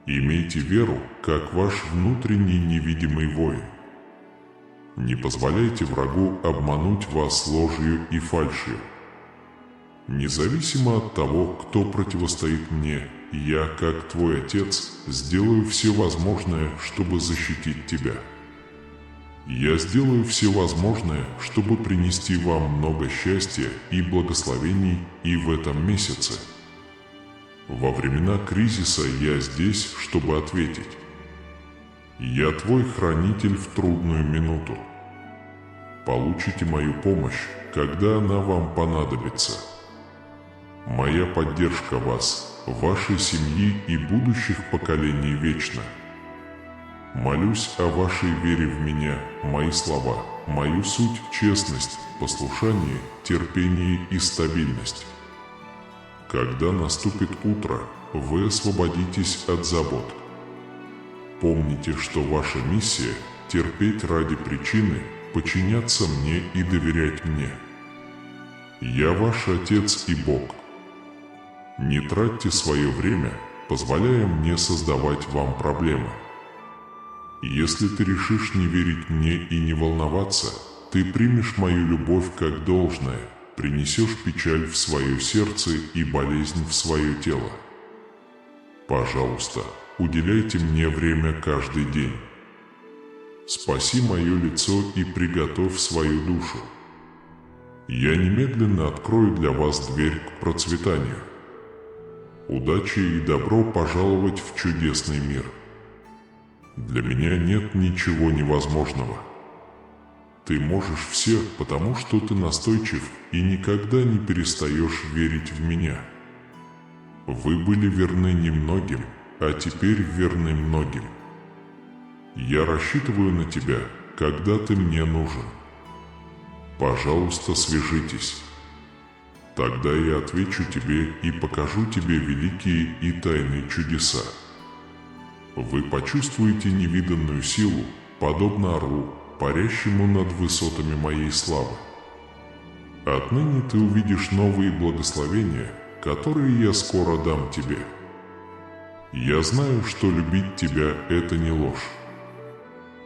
Имейте веру, как ваш внутренний невидимый воин. Не позволяйте врагу обмануть вас ложью и фальшью. Независимо от того, кто противостоит мне, я, как твой отец, сделаю все возможное, чтобы защитить тебя. Я сделаю все возможное, чтобы принести вам много счастья и благословений и в этом месяце. Во времена кризиса я здесь, чтобы ответить. Я твой хранитель в трудную минуту. Получите мою помощь, когда она вам понадобится. Моя поддержка вас, вашей семьи и будущих поколений вечно. Молюсь о вашей вере в меня, мои слова, мою суть, честность, послушание, терпение и стабильность. Когда наступит утро, вы освободитесь от забот. Помните, что ваша миссия – терпеть ради причины, подчиняться мне и доверять мне. Я ваш Отец и Бог. Не тратьте свое время, позволяя мне создавать вам проблемы. Если ты решишь не верить мне и не волноваться, ты примешь мою любовь как должное, принесешь печаль в свое сердце и болезнь в свое тело. Пожалуйста, уделяйте мне время каждый день. Спаси мое лицо и приготовь свою душу. Я немедленно открою для вас дверь к процветанию. Удачи и добро пожаловать в чудесный мир. Для меня нет ничего невозможного. Ты можешь все, потому что ты настойчив и никогда не перестаешь верить в меня. Вы были верны немногим, а теперь верны многим. Я рассчитываю на тебя, когда ты мне нужен. Пожалуйста, свяжитесь. Тогда я отвечу тебе и покажу тебе великие и тайные чудеса. Вы почувствуете невиданную силу, подобно орлу, парящему над высотами моей славы. Отныне ты увидишь новые благословения, которые я скоро дам тебе. Я знаю, что любить тебя – это не ложь.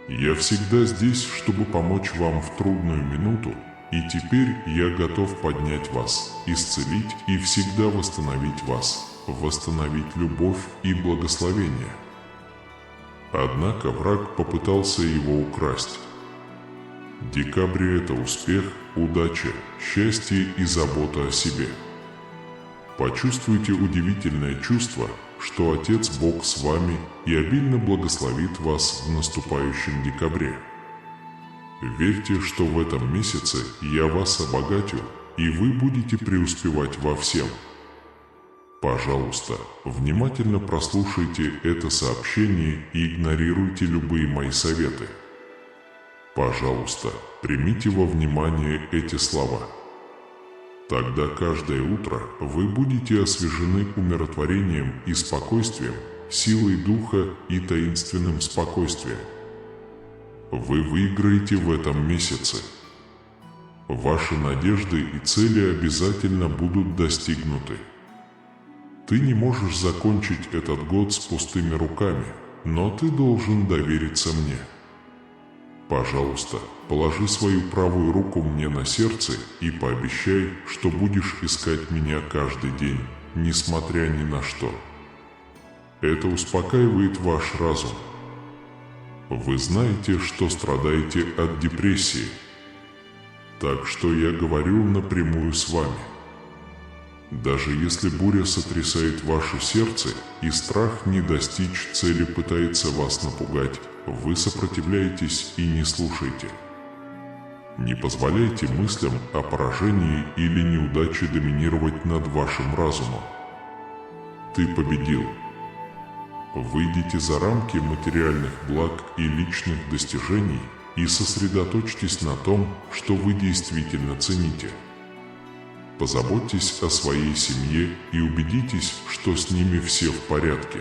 Я всегда здесь, чтобы помочь вам в трудную минуту, и теперь я готов поднять вас, исцелить и всегда восстановить вас, восстановить любовь и благословение. Однако враг попытался его украсть. Декабрь – это успех, удача, счастье и забота о себе. Почувствуйте удивительное чувство, что Отец Бог с вами и обильно благословит вас в наступающем декабре. Верьте, что в этом месяце я вас обогатю, и вы будете преуспевать во всем. Пожалуйста, внимательно прослушайте это сообщение и игнорируйте любые мои советы. Пожалуйста, примите во внимание эти слова. Тогда каждое утро вы будете освежены умиротворением и спокойствием, силой духа и таинственным спокойствием. Вы выиграете в этом месяце. Ваши надежды и цели обязательно будут достигнуты. Ты не можешь закончить этот год с пустыми руками, но ты должен довериться мне. Пожалуйста, положи свою правую руку мне на сердце и пообещай, что будешь искать меня каждый день, несмотря ни на что. Это успокаивает ваш разум. Вы знаете, что страдаете от депрессии. Так что я говорю напрямую с вами. Даже если буря сотрясает ваше сердце и страх не достичь цели пытается вас напугать, вы сопротивляетесь и не слушайте. Не позволяйте мыслям о поражении или неудаче доминировать над вашим разумом. Ты победил. Выйдите за рамки материальных благ и личных достижений и сосредоточьтесь на том, что вы действительно цените. Позаботьтесь о своей семье и убедитесь, что с ними все в порядке.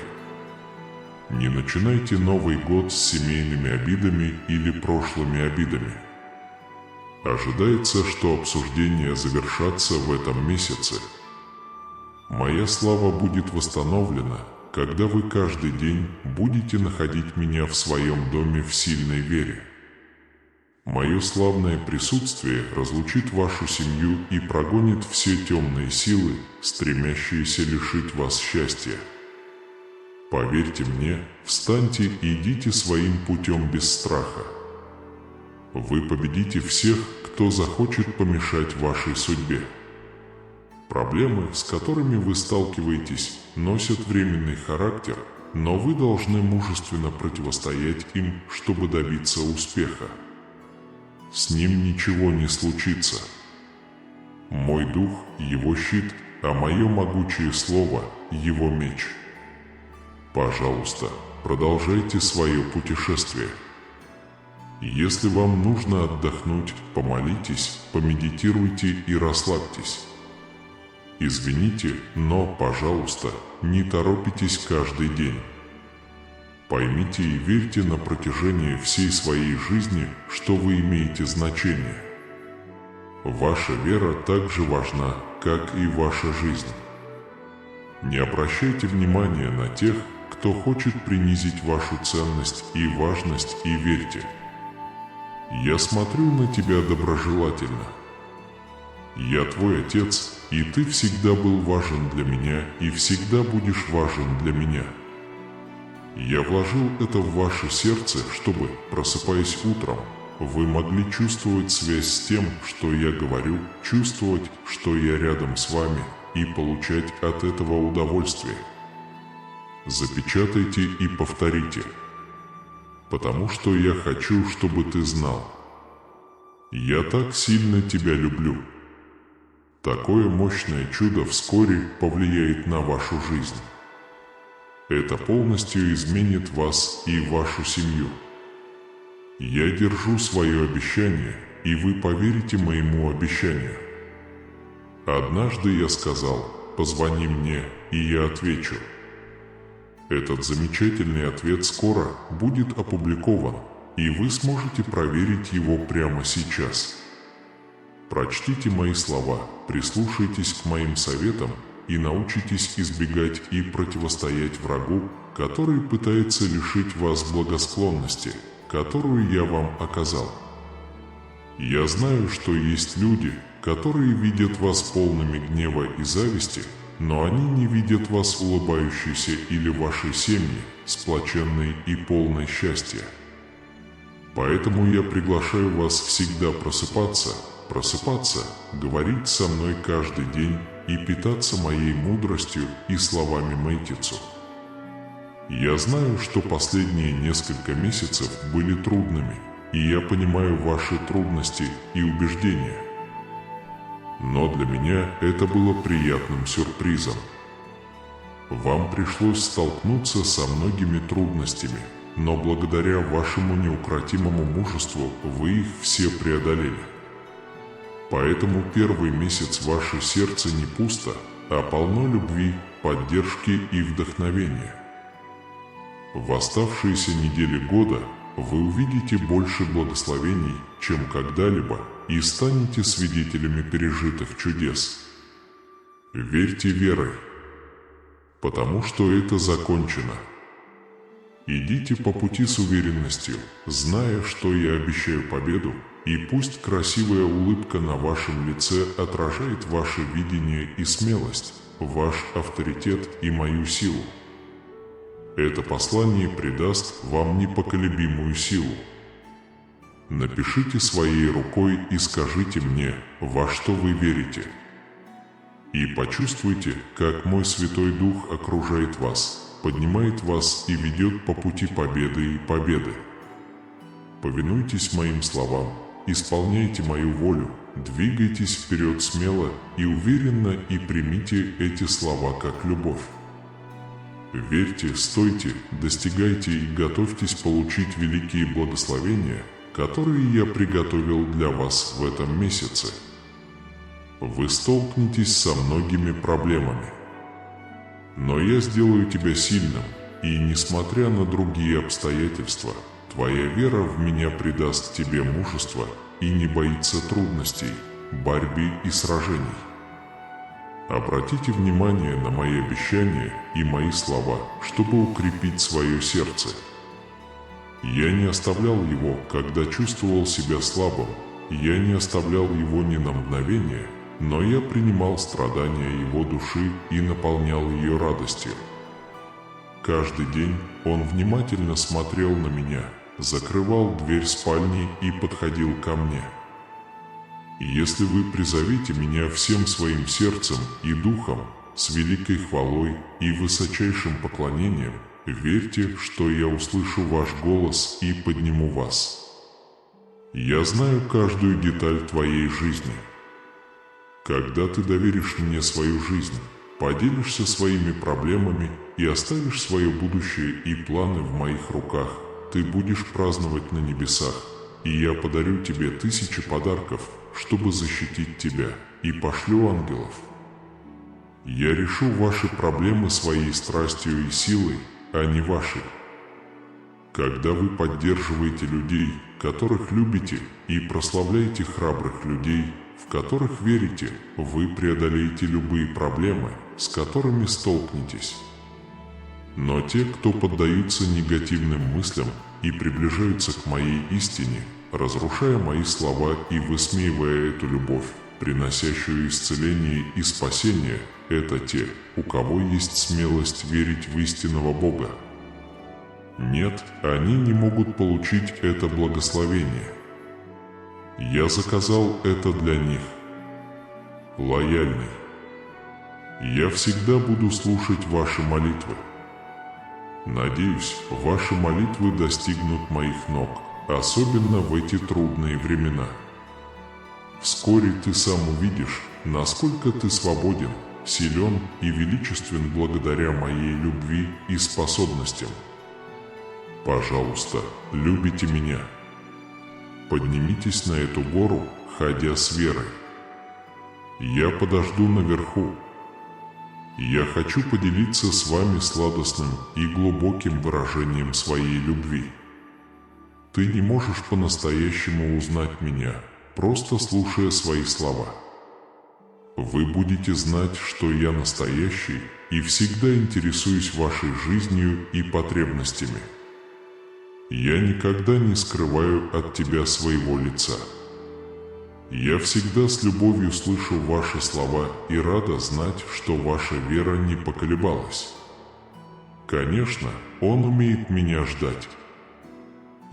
Не начинайте Новый год с семейными обидами или прошлыми обидами. Ожидается, что обсуждения завершатся в этом месяце. Моя слава будет восстановлена, когда вы каждый день будете находить меня в своем доме в сильной вере. Мое славное присутствие разлучит вашу семью и прогонит все темные силы, стремящиеся лишить вас счастья. Поверьте мне, встаньте и идите своим путем без страха. Вы победите всех, кто захочет помешать вашей судьбе. Проблемы, с которыми вы сталкиваетесь, носят временный характер, но вы должны мужественно противостоять им, чтобы добиться успеха. С ним ничего не случится. Мой дух, его щит, а мое могучее слово – его меч. Пожалуйста, продолжайте свое путешествие. Если вам нужно отдохнуть, помолитесь, помедитируйте и расслабьтесь. Извините, но, пожалуйста, не торопитесь каждый день. Поймите и верьте на протяжении всей своей жизни, что вы имеете значение. Ваша вера так же важна, как и ваша жизнь. Не обращайте внимания на тех, кто хочет принизить вашу ценность и важность, и верьте. Я смотрю на тебя доброжелательно. Я твой отец, и ты всегда был важен для меня и всегда будешь важен для меня. Я вложил это в ваше сердце, чтобы, просыпаясь утром, вы могли чувствовать связь с тем, что я говорю, чувствовать, что я рядом с вами, и получать от этого удовольствие. Запечатайте и повторите. Потому что я хочу, чтобы ты знал. Я так сильно тебя люблю. Такое мощное чудо вскоре повлияет на вашу жизнь. Это полностью изменит вас и вашу семью. Я держу свое обещание, и вы поверите моему обещанию. Однажды я сказал: «Позвони мне, и я отвечу». Этот замечательный ответ скоро будет опубликован, и вы сможете проверить его прямо сейчас. Прочтите мои слова, прислушайтесь к моим советам и научитесь избегать и противостоять врагу, который пытается лишить вас благосклонности, которую я вам оказал. Я знаю, что есть люди, которые видят вас полными гнева и зависти, но они не видят вас улыбающейся или вашей семьи, сплоченной и полной счастья. Поэтому я приглашаю вас всегда просыпаться, говорить со мной каждый день и питаться моей мудростью и словами Мэйтицу. Я знаю, что последние несколько месяцев были трудными, и я понимаю ваши трудности и убеждения. Но для меня это было приятным сюрпризом. Вам пришлось столкнуться со многими трудностями, но благодаря вашему неукротимому мужеству вы их все преодолели. Поэтому первый месяц ваше сердце не пусто, а полно любви, поддержки и вдохновения. В оставшиеся недели года вы увидите больше благословений, чем когда-либо, и станете свидетелями пережитых чудес. Верьте верой, потому что это закончено. Идите по пути с уверенностью, зная, что я обещаю победу, и пусть красивая улыбка на вашем лице отражает ваше видение и смелость, ваш авторитет и мою силу. Это послание придаст вам непоколебимую силу. Напишите своей рукой и скажите мне, во что вы верите. И почувствуйте, как мой Святой Дух окружает вас, поднимает вас и ведет по пути победы и победы. Повинуйтесь моим словам, исполняйте мою волю, двигайтесь вперед смело и уверенно и примите эти слова как любовь. Верьте, стойте, достигайте и готовьтесь получить великие благословения, которые я приготовил для вас в этом месяце. Вы столкнетесь со многими проблемами. Но я сделаю тебя сильным, и, несмотря на другие обстоятельства, твоя вера в меня придаст тебе мужество и не боится трудностей, борьбы и сражений. Обратите внимание на мои обещания и мои слова, чтобы укрепить свое сердце. Я не оставлял его, когда чувствовал себя слабым, я не оставлял его ни на мгновение, но я принимал страдания его души и наполнял ее радостью. Каждый день он внимательно смотрел на меня, закрывал дверь спальни и подходил ко мне. Если вы призовете меня всем своим сердцем и духом, с великой хвалой и высочайшим поклонением, верьте, что я услышу ваш голос и подниму вас. Я знаю каждую деталь твоей жизни. Когда ты доверишь мне свою жизнь, поделишься своими проблемами и оставишь свое будущее и планы в моих руках, ты будешь праздновать на небесах, и я подарю тебе 1000 подарков, чтобы защитить тебя, и пошлю ангелов. Я решу ваши проблемы своей страстью и силой, а не вашей. Когда вы поддерживаете людей, которых любите, и прославляете храбрых людей, в которых верите, вы преодолеете любые проблемы, с которыми столкнетесь. Но те, кто поддаются негативным мыслям и приближаются к моей истине, разрушая мои слова и высмеивая эту любовь, приносящую исцеление и спасение, это те, у кого есть смелость верить в истинного Бога. Нет, они не могут получить это благословение. Я заказал это для них. Лояльный. Я всегда буду слушать ваши молитвы. Надеюсь, ваши молитвы достигнут моих ног, особенно в эти трудные времена. Вскоре ты сам увидишь, насколько ты свободен, силен и величествен благодаря моей любви и способностям. Пожалуйста, любите меня. Поднимитесь на эту гору, ходя с верой. Я подожду наверху. Я хочу поделиться с вами сладостным и глубоким выражением своей любви. Ты не можешь по-настоящему узнать меня, просто слушая свои слова. Вы будете знать, что я настоящий и всегда интересуюсь вашей жизнью и потребностями. Я никогда не скрываю от тебя своего лица. Я всегда с любовью слышу ваши слова и рада знать, что ваша вера не поколебалась. Конечно, он умеет меня ждать.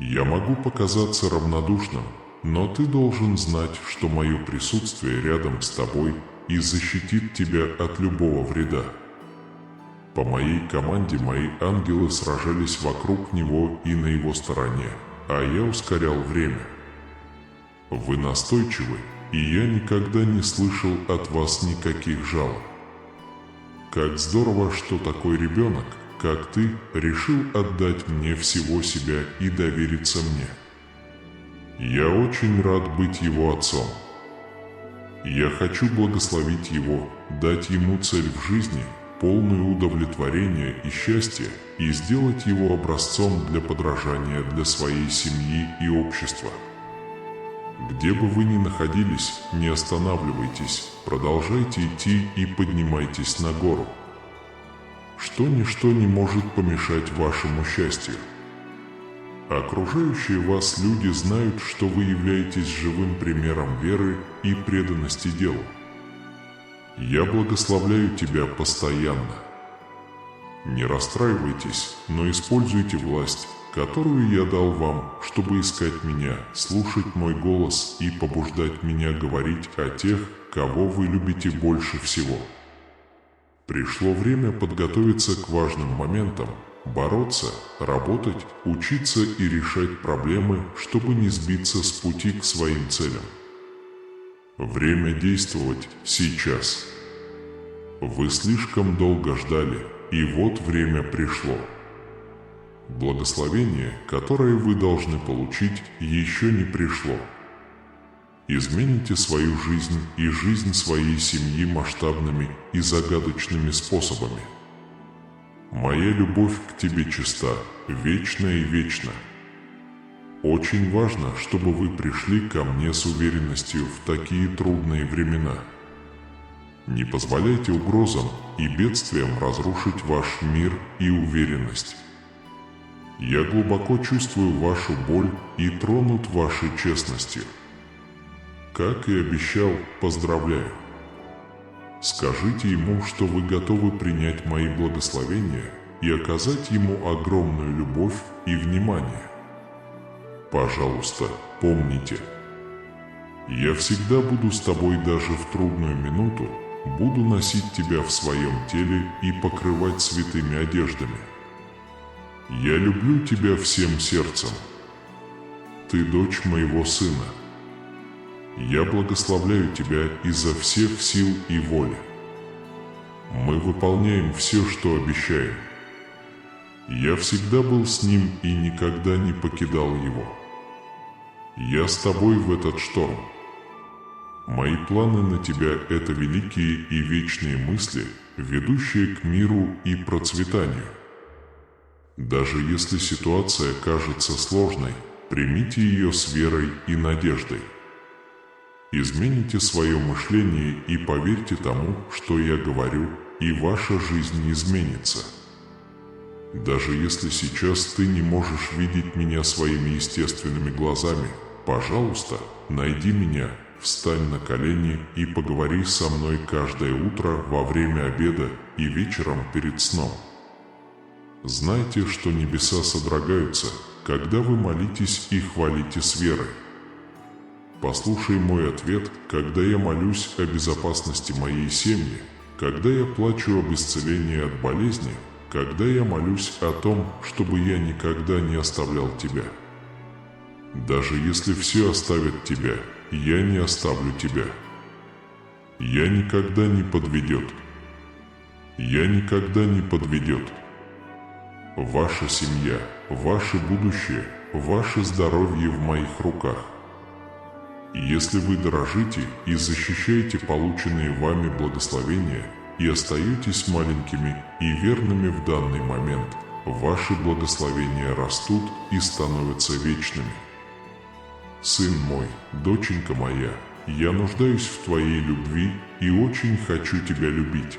Я могу показаться равнодушным, но ты должен знать, что мое присутствие рядом с тобой и защитит тебя от любого вреда. По моей команде мои ангелы сражались вокруг него и на его стороне, а я ускорял время. Вы настойчивы, и я никогда не слышал от вас никаких жалоб. Как здорово, что такой ребенок, как ты, решил отдать мне всего себя и довериться мне. Я очень рад быть его отцом. Я хочу благословить его, дать ему цель в жизни, полное удовлетворение и счастье, и сделать его образцом для подражания для своей семьи и общества. Где бы вы ни находились, не останавливайтесь, продолжайте идти и поднимайтесь на гору. Ничто не может помешать вашему счастью. Окружающие вас люди знают, что вы являетесь живым примером веры и преданности делу. Я благословляю тебя постоянно. Не расстраивайтесь, но используйте власть, которую я дал вам, чтобы искать меня, слушать мой голос и побуждать меня говорить о тех, кого вы любите больше всего. Пришло время подготовиться к важным моментам, бороться, работать, учиться и решать проблемы, чтобы не сбиться с пути к своим целям. Время действовать сейчас. Вы слишком долго ждали, и вот время пришло. Благословение, которое вы должны получить, еще не пришло. Измените свою жизнь и жизнь своей семьи масштабными и загадочными способами. Моя любовь к тебе чиста, вечна и вечна. Очень важно, чтобы вы пришли ко мне с уверенностью в такие трудные времена. Не позволяйте угрозам и бедствиям разрушить ваш мир и уверенность. Я глубоко чувствую вашу боль и тронут вашей честностью. Как и обещал, поздравляю. Скажите ему, что вы готовы принять мои благословения и оказать ему огромную любовь и внимание. Пожалуйста, помните, я всегда буду с тобой даже в трудную минуту, буду носить тебя в своем теле и покрывать святыми одеждами. Я люблю тебя всем сердцем. Ты дочь моего сына. Я благословляю тебя изо всех сил и воли. Мы выполняем все, что обещаем. Я всегда был с ним и никогда не покидал его. Я с тобой в этот шторм. Мои планы на тебя – это великие и вечные мысли, ведущие к миру и процветанию. Даже если ситуация кажется сложной, примите ее с верой и надеждой. Измените свое мышление и поверьте тому, что я говорю, и ваша жизнь изменится. Даже если сейчас ты не можешь видеть меня своими естественными глазами, пожалуйста, найди меня, встань на колени и поговори со мной каждое утро во время обеда и вечером перед сном. Знайте, что небеса содрогаются, когда вы молитесь и хвалите с верой. Послушай мой ответ, когда я молюсь о безопасности моей семьи, когда я плачу об исцелении от болезни, когда я молюсь о том, чтобы я никогда не оставлял тебя. Даже если все оставят тебя, я не оставлю тебя. Я никогда не подведет. Я никогда не подведет. Ваша семья, ваше будущее, ваше здоровье в моих руках. Если вы дорожите и защищаете полученные вами благословения и остаетесь маленькими и верными в данный момент, ваши благословения растут и становятся вечными. Сын мой, доченька моя, я нуждаюсь в твоей любви и очень хочу тебя любить.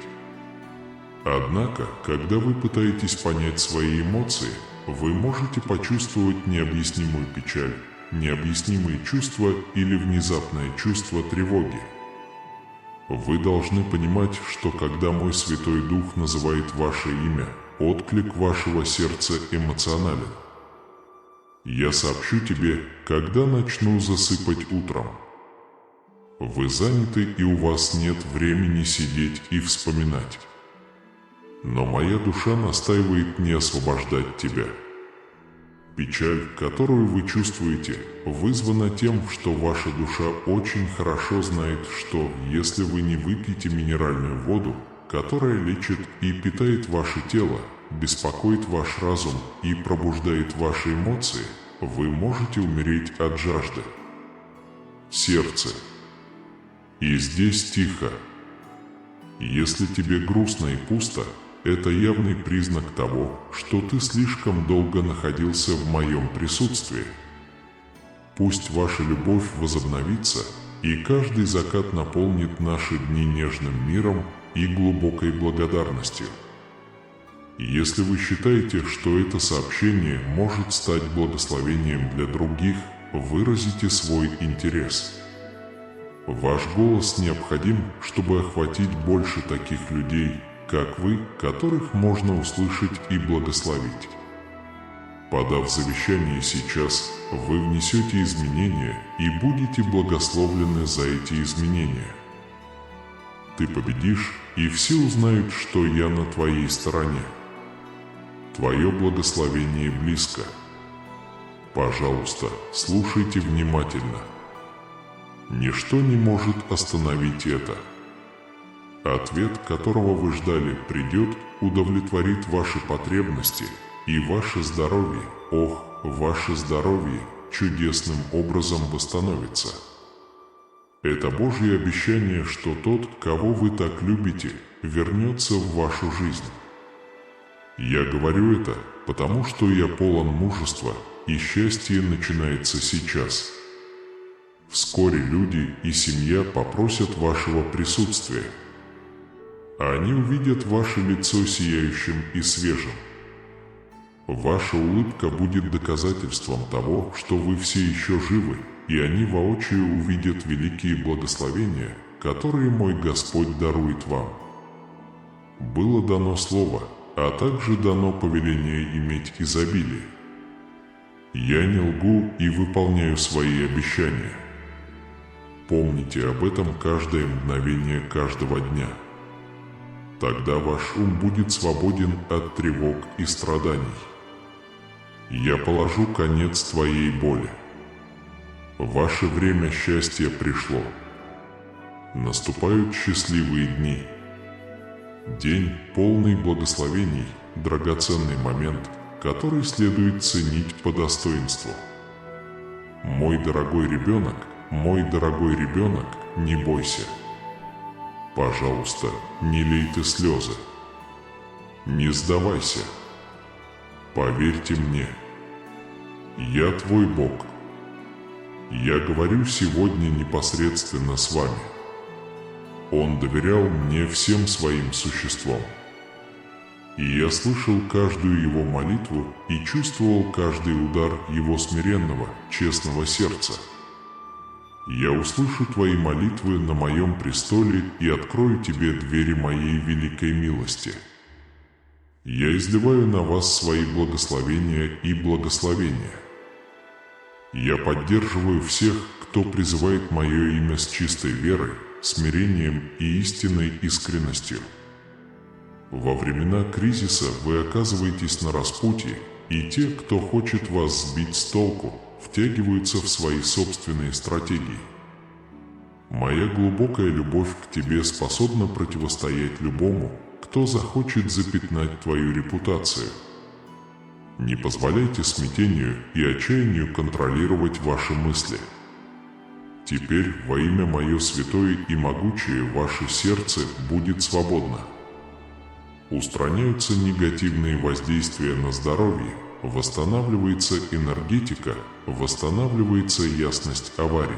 Однако, когда вы пытаетесь понять свои эмоции, вы можете почувствовать необъяснимую печаль, необъяснимые чувства или внезапное чувство тревоги. Вы должны понимать, что когда мой Святой Дух называет ваше имя, отклик вашего сердца эмоционален. Я сообщу тебе, когда начну засыпать утром. Вы заняты, и у вас нет времени сидеть и вспоминать. Но моя душа настаивает не освобождать тебя. Печаль, которую вы чувствуете, вызвана тем, что ваша душа очень хорошо знает, что если вы не выпьете минеральную воду, которая лечит и питает ваше тело, беспокоит ваш разум и пробуждает ваши эмоции, вы можете умереть от жажды. Сердце. И здесь тихо. Если тебе грустно и пусто, это явный признак того, что ты слишком долго находился в моем присутствии. Пусть ваша любовь возобновится, и каждый закат наполнит наши дни нежным миром и глубокой благодарностью. Если вы считаете, что это сообщение может стать благословением для других, выразите свой интерес. Ваш голос необходим, чтобы охватить больше таких людей, как вы, которых можно услышать и благословить. Подав завещание сейчас, вы внесете изменения и будете благословлены за эти изменения. Ты победишь, и все узнают, что я на твоей стороне. Твое благословение близко. Пожалуйста, слушайте внимательно. Ничто не может остановить это. Ответ, которого вы ждали, придет, удовлетворит ваши потребности, и ваше здоровье, ваше здоровье чудесным образом восстановится. Это Божье обещание, что тот, кого вы так любите, вернется в вашу жизнь. Я говорю это, потому что я полон мужества, и счастье начинается сейчас. Вскоре люди и семья попросят вашего присутствия. Они увидят ваше лицо сияющим и свежим. Ваша улыбка будет доказательством того, что вы все еще живы, и они воочию увидят великие благословения, которые мой Господь дарует вам. Было дано слово, а также дано повеление иметь изобилие. Я не лгу и выполняю свои обещания. Помните об этом каждое мгновение каждого дня. Тогда ваш ум будет свободен от тревог и страданий. Я положу конец твоей боли. Ваше время счастья пришло. Наступают счастливые дни. День, полный благословений, драгоценный момент, который следует ценить по достоинству. Мой дорогой ребенок, не бойся. Пожалуйста, не лей ты слезы. Не сдавайся. Поверьте мне. Я твой Бог. Я говорю сегодня непосредственно с вами. Он доверял мне всем своим существом. И я слышал каждую его молитву и чувствовал каждый удар его смиренного, честного сердца. Я услышу твои молитвы на моем престоле и открою тебе двери моей великой милости. Я изливаю на вас свои благословения и благословения. Я поддерживаю всех, кто призывает мое имя с чистой верой, смирением и истинной искренностью. Во времена кризиса вы оказываетесь на распутье, и те, кто хочет вас сбить с толку, втягиваются в свои собственные стратегии. Моя глубокая любовь к тебе способна противостоять любому, кто захочет запятнать твою репутацию. Не позволяйте смятению и отчаянию контролировать ваши мысли. Теперь во имя мое святое и могучее ваше сердце будет свободно. Устраняются негативные воздействия на здоровье, восстанавливается энергетика, восстанавливается ясность аварий.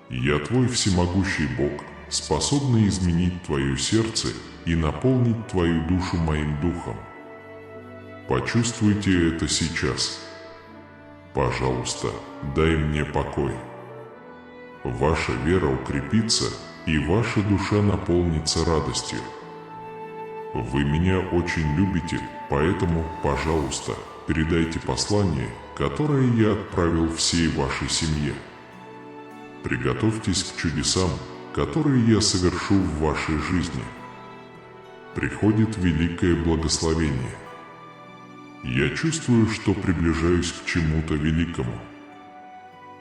Я твой всемогущий Бог, способный изменить твое сердце и наполнить твою душу моим духом. Почувствуйте это сейчас. Пожалуйста, дай мне покой. Ваша вера укрепится, и ваша душа наполнится радостью. Вы меня очень любите, поэтому, пожалуйста, передайте послание, которое я отправил всей вашей семье. Приготовьтесь к чудесам, которые я совершу в вашей жизни. Приходит великое благословение. Я чувствую, что приближаюсь к чему-то великому.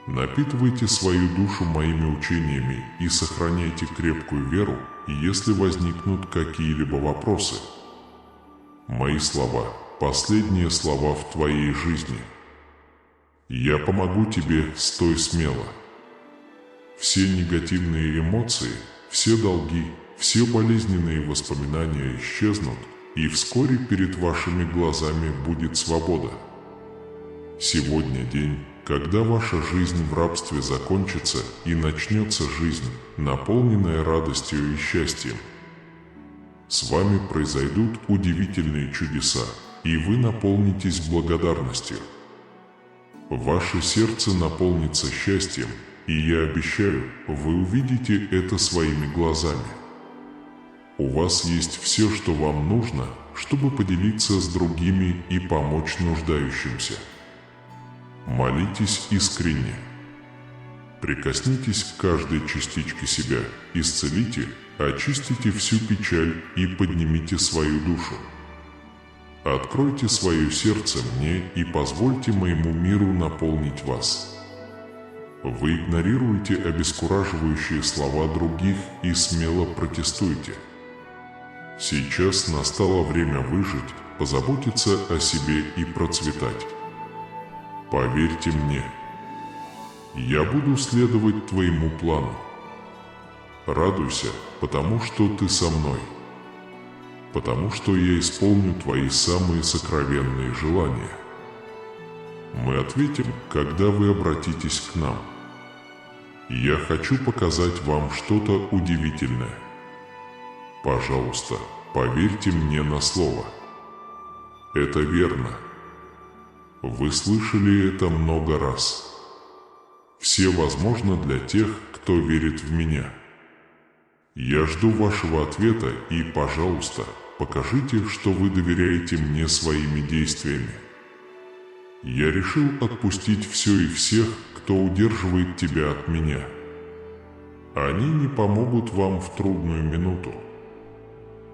Напитывайте свою душу моими учениями и сохраняйте крепкую веру, если возникнут какие-либо вопросы. Мои слова – последние слова в твоей жизни. Я помогу тебе, стой смело. Все негативные эмоции, все долги, все болезненные воспоминания исчезнут, и вскоре перед вашими глазами будет свобода. Сегодня день, когда ваша жизнь в рабстве закончится и начнется жизнь, наполненная радостью и счастьем. С вами произойдут удивительные чудеса, и вы наполнитесь благодарностью. Ваше сердце наполнится счастьем, и я обещаю, вы увидите это своими глазами. У вас есть все, что вам нужно, чтобы поделиться с другими и помочь нуждающимся. Молитесь искренне. Прикоснитесь к каждой частичке себя, исцелите, очистите всю печаль и поднимите свою душу. Откройте свое сердце мне и позвольте моему миру наполнить вас. Вы игнорируете обескураживающие слова других и смело протестуете. Сейчас настало время выжить, позаботиться о себе и процветать. Поверьте мне, я буду следовать твоему плану. Радуйся, потому что ты со мной. Потому что я исполню твои самые сокровенные желания. Мы ответим, когда вы обратитесь к нам. Я хочу показать вам что-то удивительное. Пожалуйста, поверьте мне на слово. Это верно. Вы слышали это много раз. Все возможно для тех, кто верит в меня. Я жду вашего ответа и, пожалуйста, покажите, что вы доверяете мне своими действиями. Я решил отпустить все и всех, кто удерживает тебя от меня. Они не помогут вам в трудную минуту.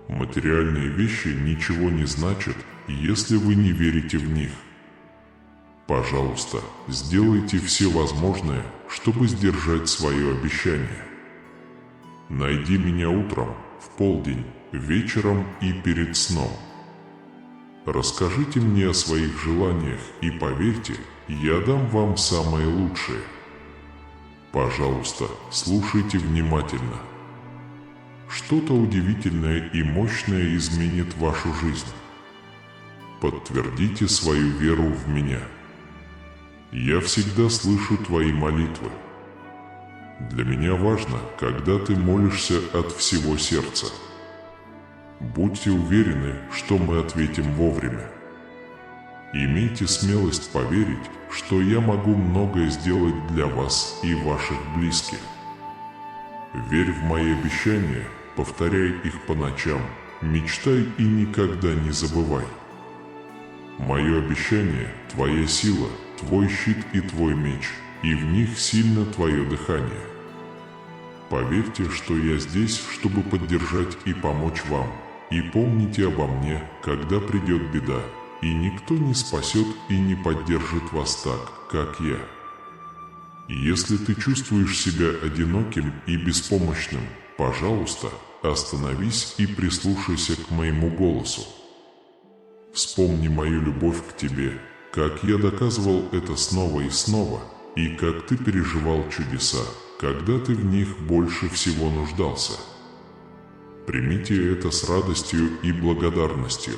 Материальные вещи ничего не значат, если вы не верите в них. Пожалуйста, сделайте все возможное, чтобы сдержать свое обещание. Найди меня утром, в полдень, вечером и перед сном. Расскажите мне о своих желаниях и поверьте, я дам вам самое лучшее. Пожалуйста, слушайте внимательно. Что-то удивительное и мощное изменит вашу жизнь. Подтвердите свою веру в меня. Я всегда слышу твои молитвы. Для меня важно, когда ты молишься от всего сердца. Будьте уверены, что мы ответим вовремя. Имейте смелость поверить, что я могу многое сделать для вас и ваших близких. Верь в мои обещания, повторяй их по ночам, мечтай и никогда не забывай. Мое обещание – твоя сила, твой щит и твой меч, и в них сильно твое дыхание. Поверьте, что я здесь, чтобы поддержать и помочь вам, и помните обо мне, когда придет беда, и никто не спасет и не поддержит вас так, как я. Если ты чувствуешь себя одиноким и беспомощным, пожалуйста, остановись и прислушайся к моему голосу. Вспомни мою любовь к тебе, как я доказывал это снова и снова, и как ты переживал чудеса, когда ты в них больше всего нуждался. Примите это с радостью и благодарностью.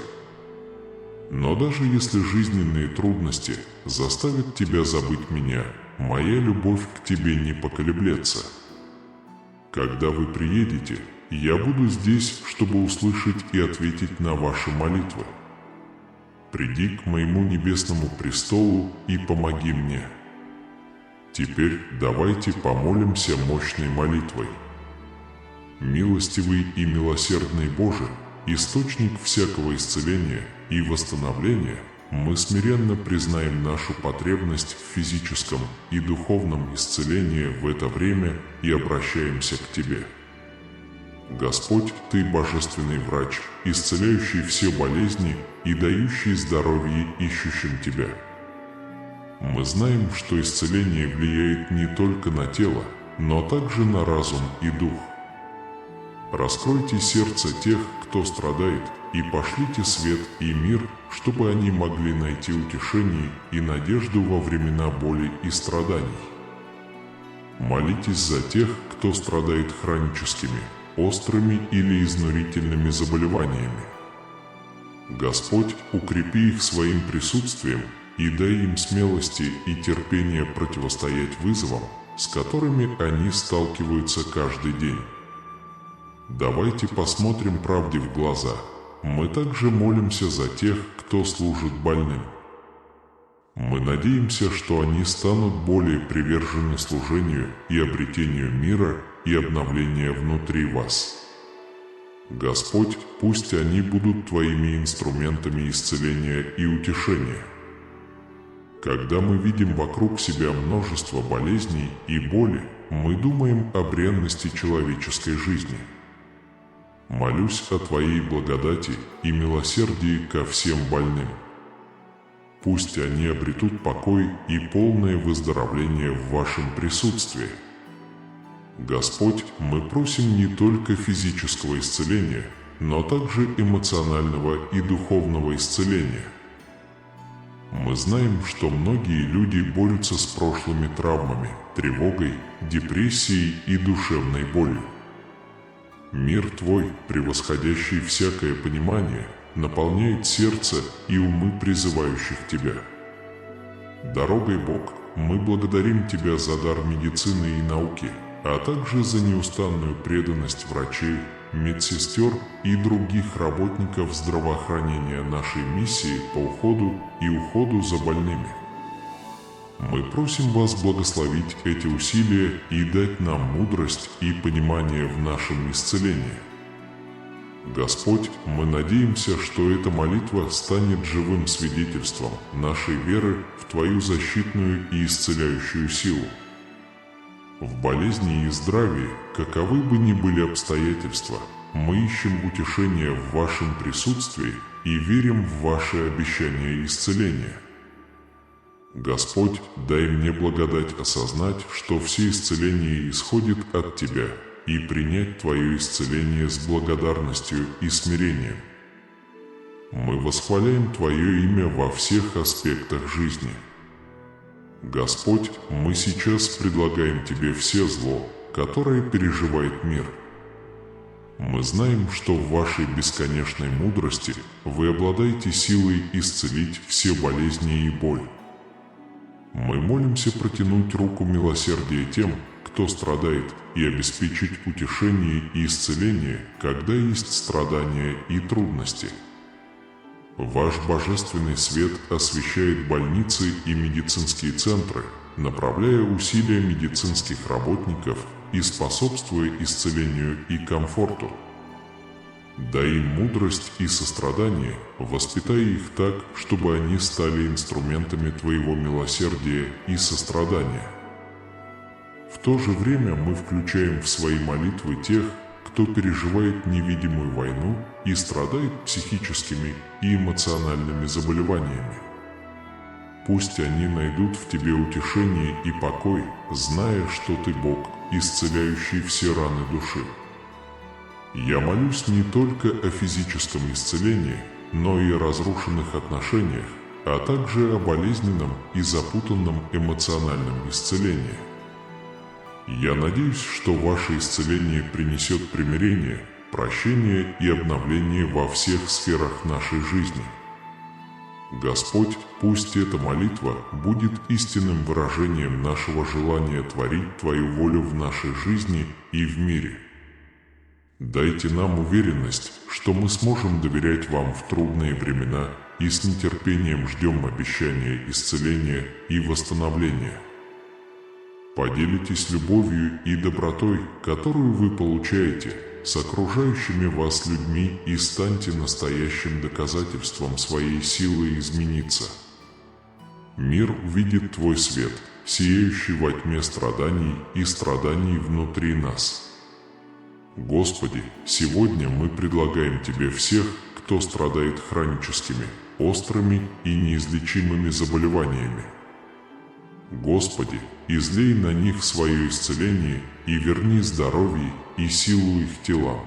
Но даже если жизненные трудности заставят тебя забыть меня, моя любовь к тебе не поколеблется. Когда вы приедете, я буду здесь, чтобы услышать и ответить на ваши молитвы. Приди к моему небесному престолу и помоги мне. Теперь давайте помолимся мощной молитвой. Милостивый и милосердный Боже, источник всякого исцеления и восстановления, мы смиренно признаем нашу потребность в физическом и духовном исцелении в это время и обращаемся к Тебе. Господь, Ты божественный врач, исцеляющий все болезни и дающий здоровье ищущим Тебя. Мы знаем, что исцеление влияет не только на тело, но также на разум и дух. Раскройте сердце тех, кто страдает, и пошлите свет и мир, чтобы они могли найти утешение и надежду во времена боли и страданий. Молитесь за тех, кто страдает хроническими, острыми или изнурительными заболеваниями. Господь, укрепи их своим присутствием и дай им смелости и терпения противостоять вызовам, с которыми они сталкиваются каждый день. Давайте посмотрим правде в глаза. Мы также молимся за тех, кто служит больным. Мы надеемся, что они станут более привержены служению и обретению мира и обновления внутри вас. Господь, пусть они будут Твоими инструментами исцеления и утешения. Когда мы видим вокруг себя множество болезней и боли, мы думаем о бренности человеческой жизни. Молюсь о Твоей благодати и милосердии ко всем больным. Пусть они обретут покой и полное выздоровление в Вашем присутствии. Господь, мы просим не только физического исцеления, но также эмоционального и духовного исцеления. Мы знаем, что многие люди борются с прошлыми травмами, тревогой, депрессией и душевной болью. Мир Твой, превосходящий всякое понимание, наполняет сердце и умы призывающих Тебя. Дорогой Бог, мы благодарим Тебя за дар медицины и науки, а также за неустанную преданность врачей, медсестер и других работников здравоохранения нашей миссии по уходу и уходу за больными. Мы просим Вас благословить эти усилия и дать нам мудрость и понимание в нашем исцелении. Господь, мы надеемся, что эта молитва станет живым свидетельством нашей веры в Твою защитную и исцеляющую силу. В болезни и здравии, каковы бы ни были обстоятельства, мы ищем утешение в Вашем присутствии и верим в Ваши обещания исцеления. Господь, дай мне благодать осознать, что все исцеление исходит от Тебя, и принять Твое исцеление с благодарностью и смирением. Мы восхваляем Твое имя во всех аспектах жизни. Господь, мы сейчас предлагаем Тебе все зло, которое переживает мир. Мы знаем, что в Вашей бесконечной мудрости Вы обладаете силой исцелить все болезни и боль. Мы молимся протянуть руку милосердия тем, кто страдает, и обеспечить утешение и исцеление, когда есть страдания и трудности. Ваш божественный свет освещает больницы и медицинские центры, направляя усилия медицинских работников и способствуя исцелению и комфорту. Дай им мудрость и сострадание, воспитай их так, чтобы они стали инструментами Твоего милосердия и сострадания. В то же время мы включаем в свои молитвы тех, кто переживает невидимую войну и страдает психическими и эмоциональными заболеваниями. Пусть они найдут в Тебе утешение и покой, зная, что Ты Бог, исцеляющий все раны души. Я молюсь не только о физическом исцелении, но и о разрушенных отношениях, а также о болезненном и запутанном эмоциональном исцелении. Я надеюсь, что ваше исцеление принесет примирение, прощение и обновление во всех сферах нашей жизни. Господь, пусть эта молитва будет истинным выражением нашего желания творить Твою волю в нашей жизни и в мире. Дайте нам уверенность, что мы сможем доверять Вам в трудные времена и с нетерпением ждем обещания исцеления и восстановления. Поделитесь любовью и добротой, которую вы получаете, с окружающими вас людьми и станьте настоящим доказательством своей силы измениться. Мир увидит Твой свет, сияющий во тьме страданий и страданий внутри нас. Господи, сегодня мы предлагаем Тебе всех, кто страдает хроническими, острыми и неизлечимыми заболеваниями. Господи, излей на них свое исцеление и верни здоровье и силу их телам.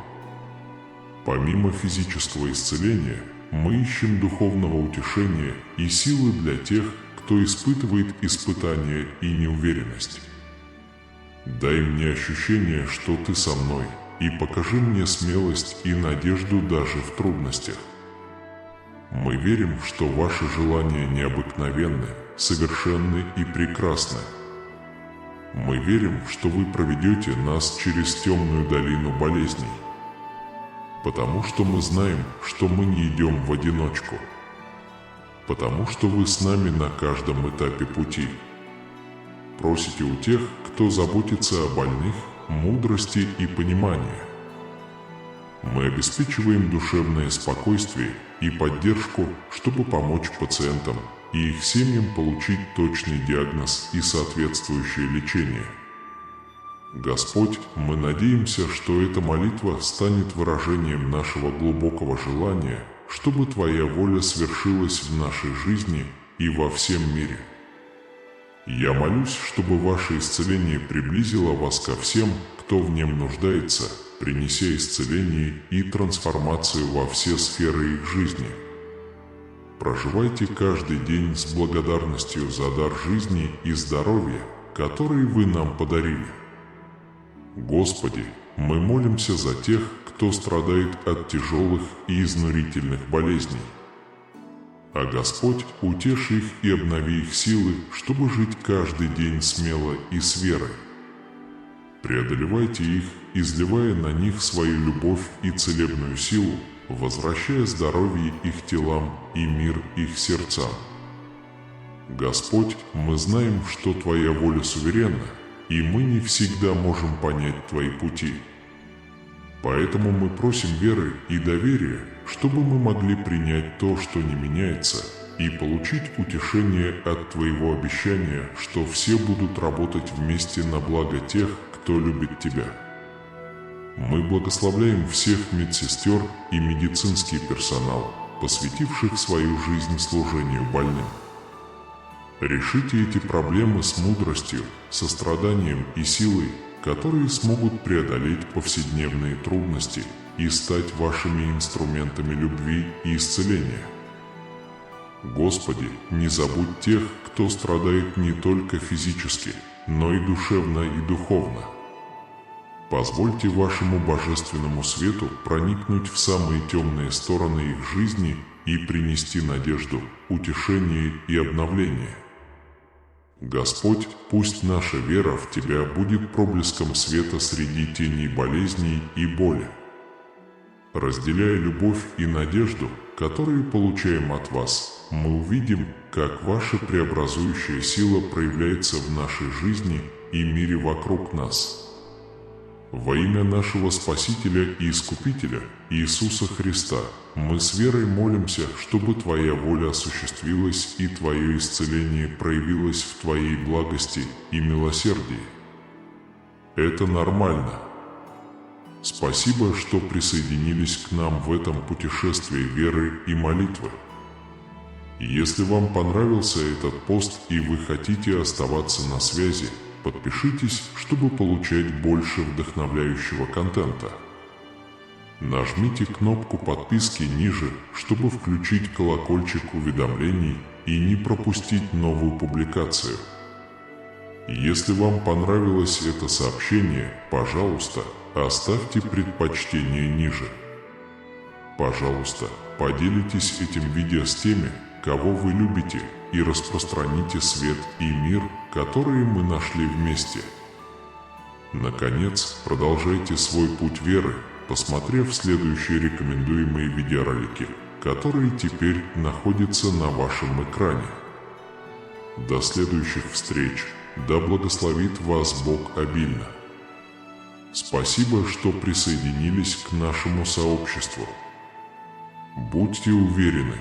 Помимо физического исцеления, мы ищем духовного утешения и силы для тех, кто испытывает испытания и неуверенность. Дай мне ощущение, что Ты со мной, и покажи мне смелость и надежду даже в трудностях. Мы верим, что ваши желания необыкновенны, совершенны и прекрасны. Мы верим, что Вы проведете нас через темную долину болезней, потому что мы знаем, что мы не идем в одиночку, потому что Вы с нами на каждом этапе пути. Просите у тех, кто заботится о больных, мудрости и понимания. Мы обеспечиваем душевное спокойствие и поддержку, чтобы помочь пациентам и их семьям получить точный диагноз и соответствующее лечение. Господь, мы надеемся, что эта молитва станет выражением нашего глубокого желания, чтобы Твоя воля свершилась в нашей жизни и во всем мире. Я молюсь, чтобы ваше исцеление приблизило вас ко всем, кто в нем нуждается, принеся исцеление и трансформацию во все сферы их жизни. Проживайте каждый день с благодарностью за дар жизни и здоровья, который Вы нам подарили. Господи, мы молимся за тех, кто страдает от тяжелых и изнурительных болезней. А Господь, утешь их и обнови их силы, чтобы жить каждый день смело и с верой. Преодолевайте их, изливая на них свою любовь и целебную силу, возвращая здоровье их телам и мир их сердцам. Господь, мы знаем, что Твоя воля суверенна, и мы не всегда можем понять Твои пути. Поэтому мы просим веры и доверия, чтобы мы могли принять то, что не меняется, и получить утешение от Твоего обещания, что все будут работать вместе на благо тех, кто любит Тебя. Мы благословляем всех медсестер и медицинский персонал, посвятивших свою жизнь служению больным. Решите эти проблемы с мудростью, состраданием и силой, которые смогут преодолеть повседневные трудности и стать вашими инструментами любви и исцеления. Господи, не забудь тех, кто страдает не только физически, но и душевно и духовно. Позвольте вашему божественному свету проникнуть в самые темные стороны их жизни и принести надежду, утешение и обновление. Господь, пусть наша вера в Тебя будет проблеском света среди теней болезней и боли. Разделяя любовь и надежду, которые получаем от Вас, мы увидим, как Ваша преобразующая сила проявляется в нашей жизни и мире вокруг нас. Во имя нашего Спасителя и Искупителя Иисуса Христа мы с верой молимся, чтобы Твоя воля осуществилась и Твое исцеление проявилось в Твоей благости и милосердии. Это нормально. Спасибо, что присоединились к нам в этом путешествии веры и молитвы. Если вам понравился этот пост и вы хотите оставаться на связи, подпишитесь, чтобы получать больше вдохновляющего контента. Нажмите кнопку подписки ниже, чтобы включить колокольчик уведомлений и не пропустить новую публикацию. Если вам понравилось это сообщение, пожалуйста, оставьте предпочтение ниже. Пожалуйста, поделитесь этим видео с теми, кого вы любите, и распространите свет и мир, которые мы нашли вместе. Наконец, продолжайте свой путь веры, посмотрев следующие рекомендуемые видеоролики, которые теперь находятся на вашем экране. До следующих встреч! Да благословит вас Бог обильно! Спасибо, что присоединились к нашему сообществу. Будьте уверены,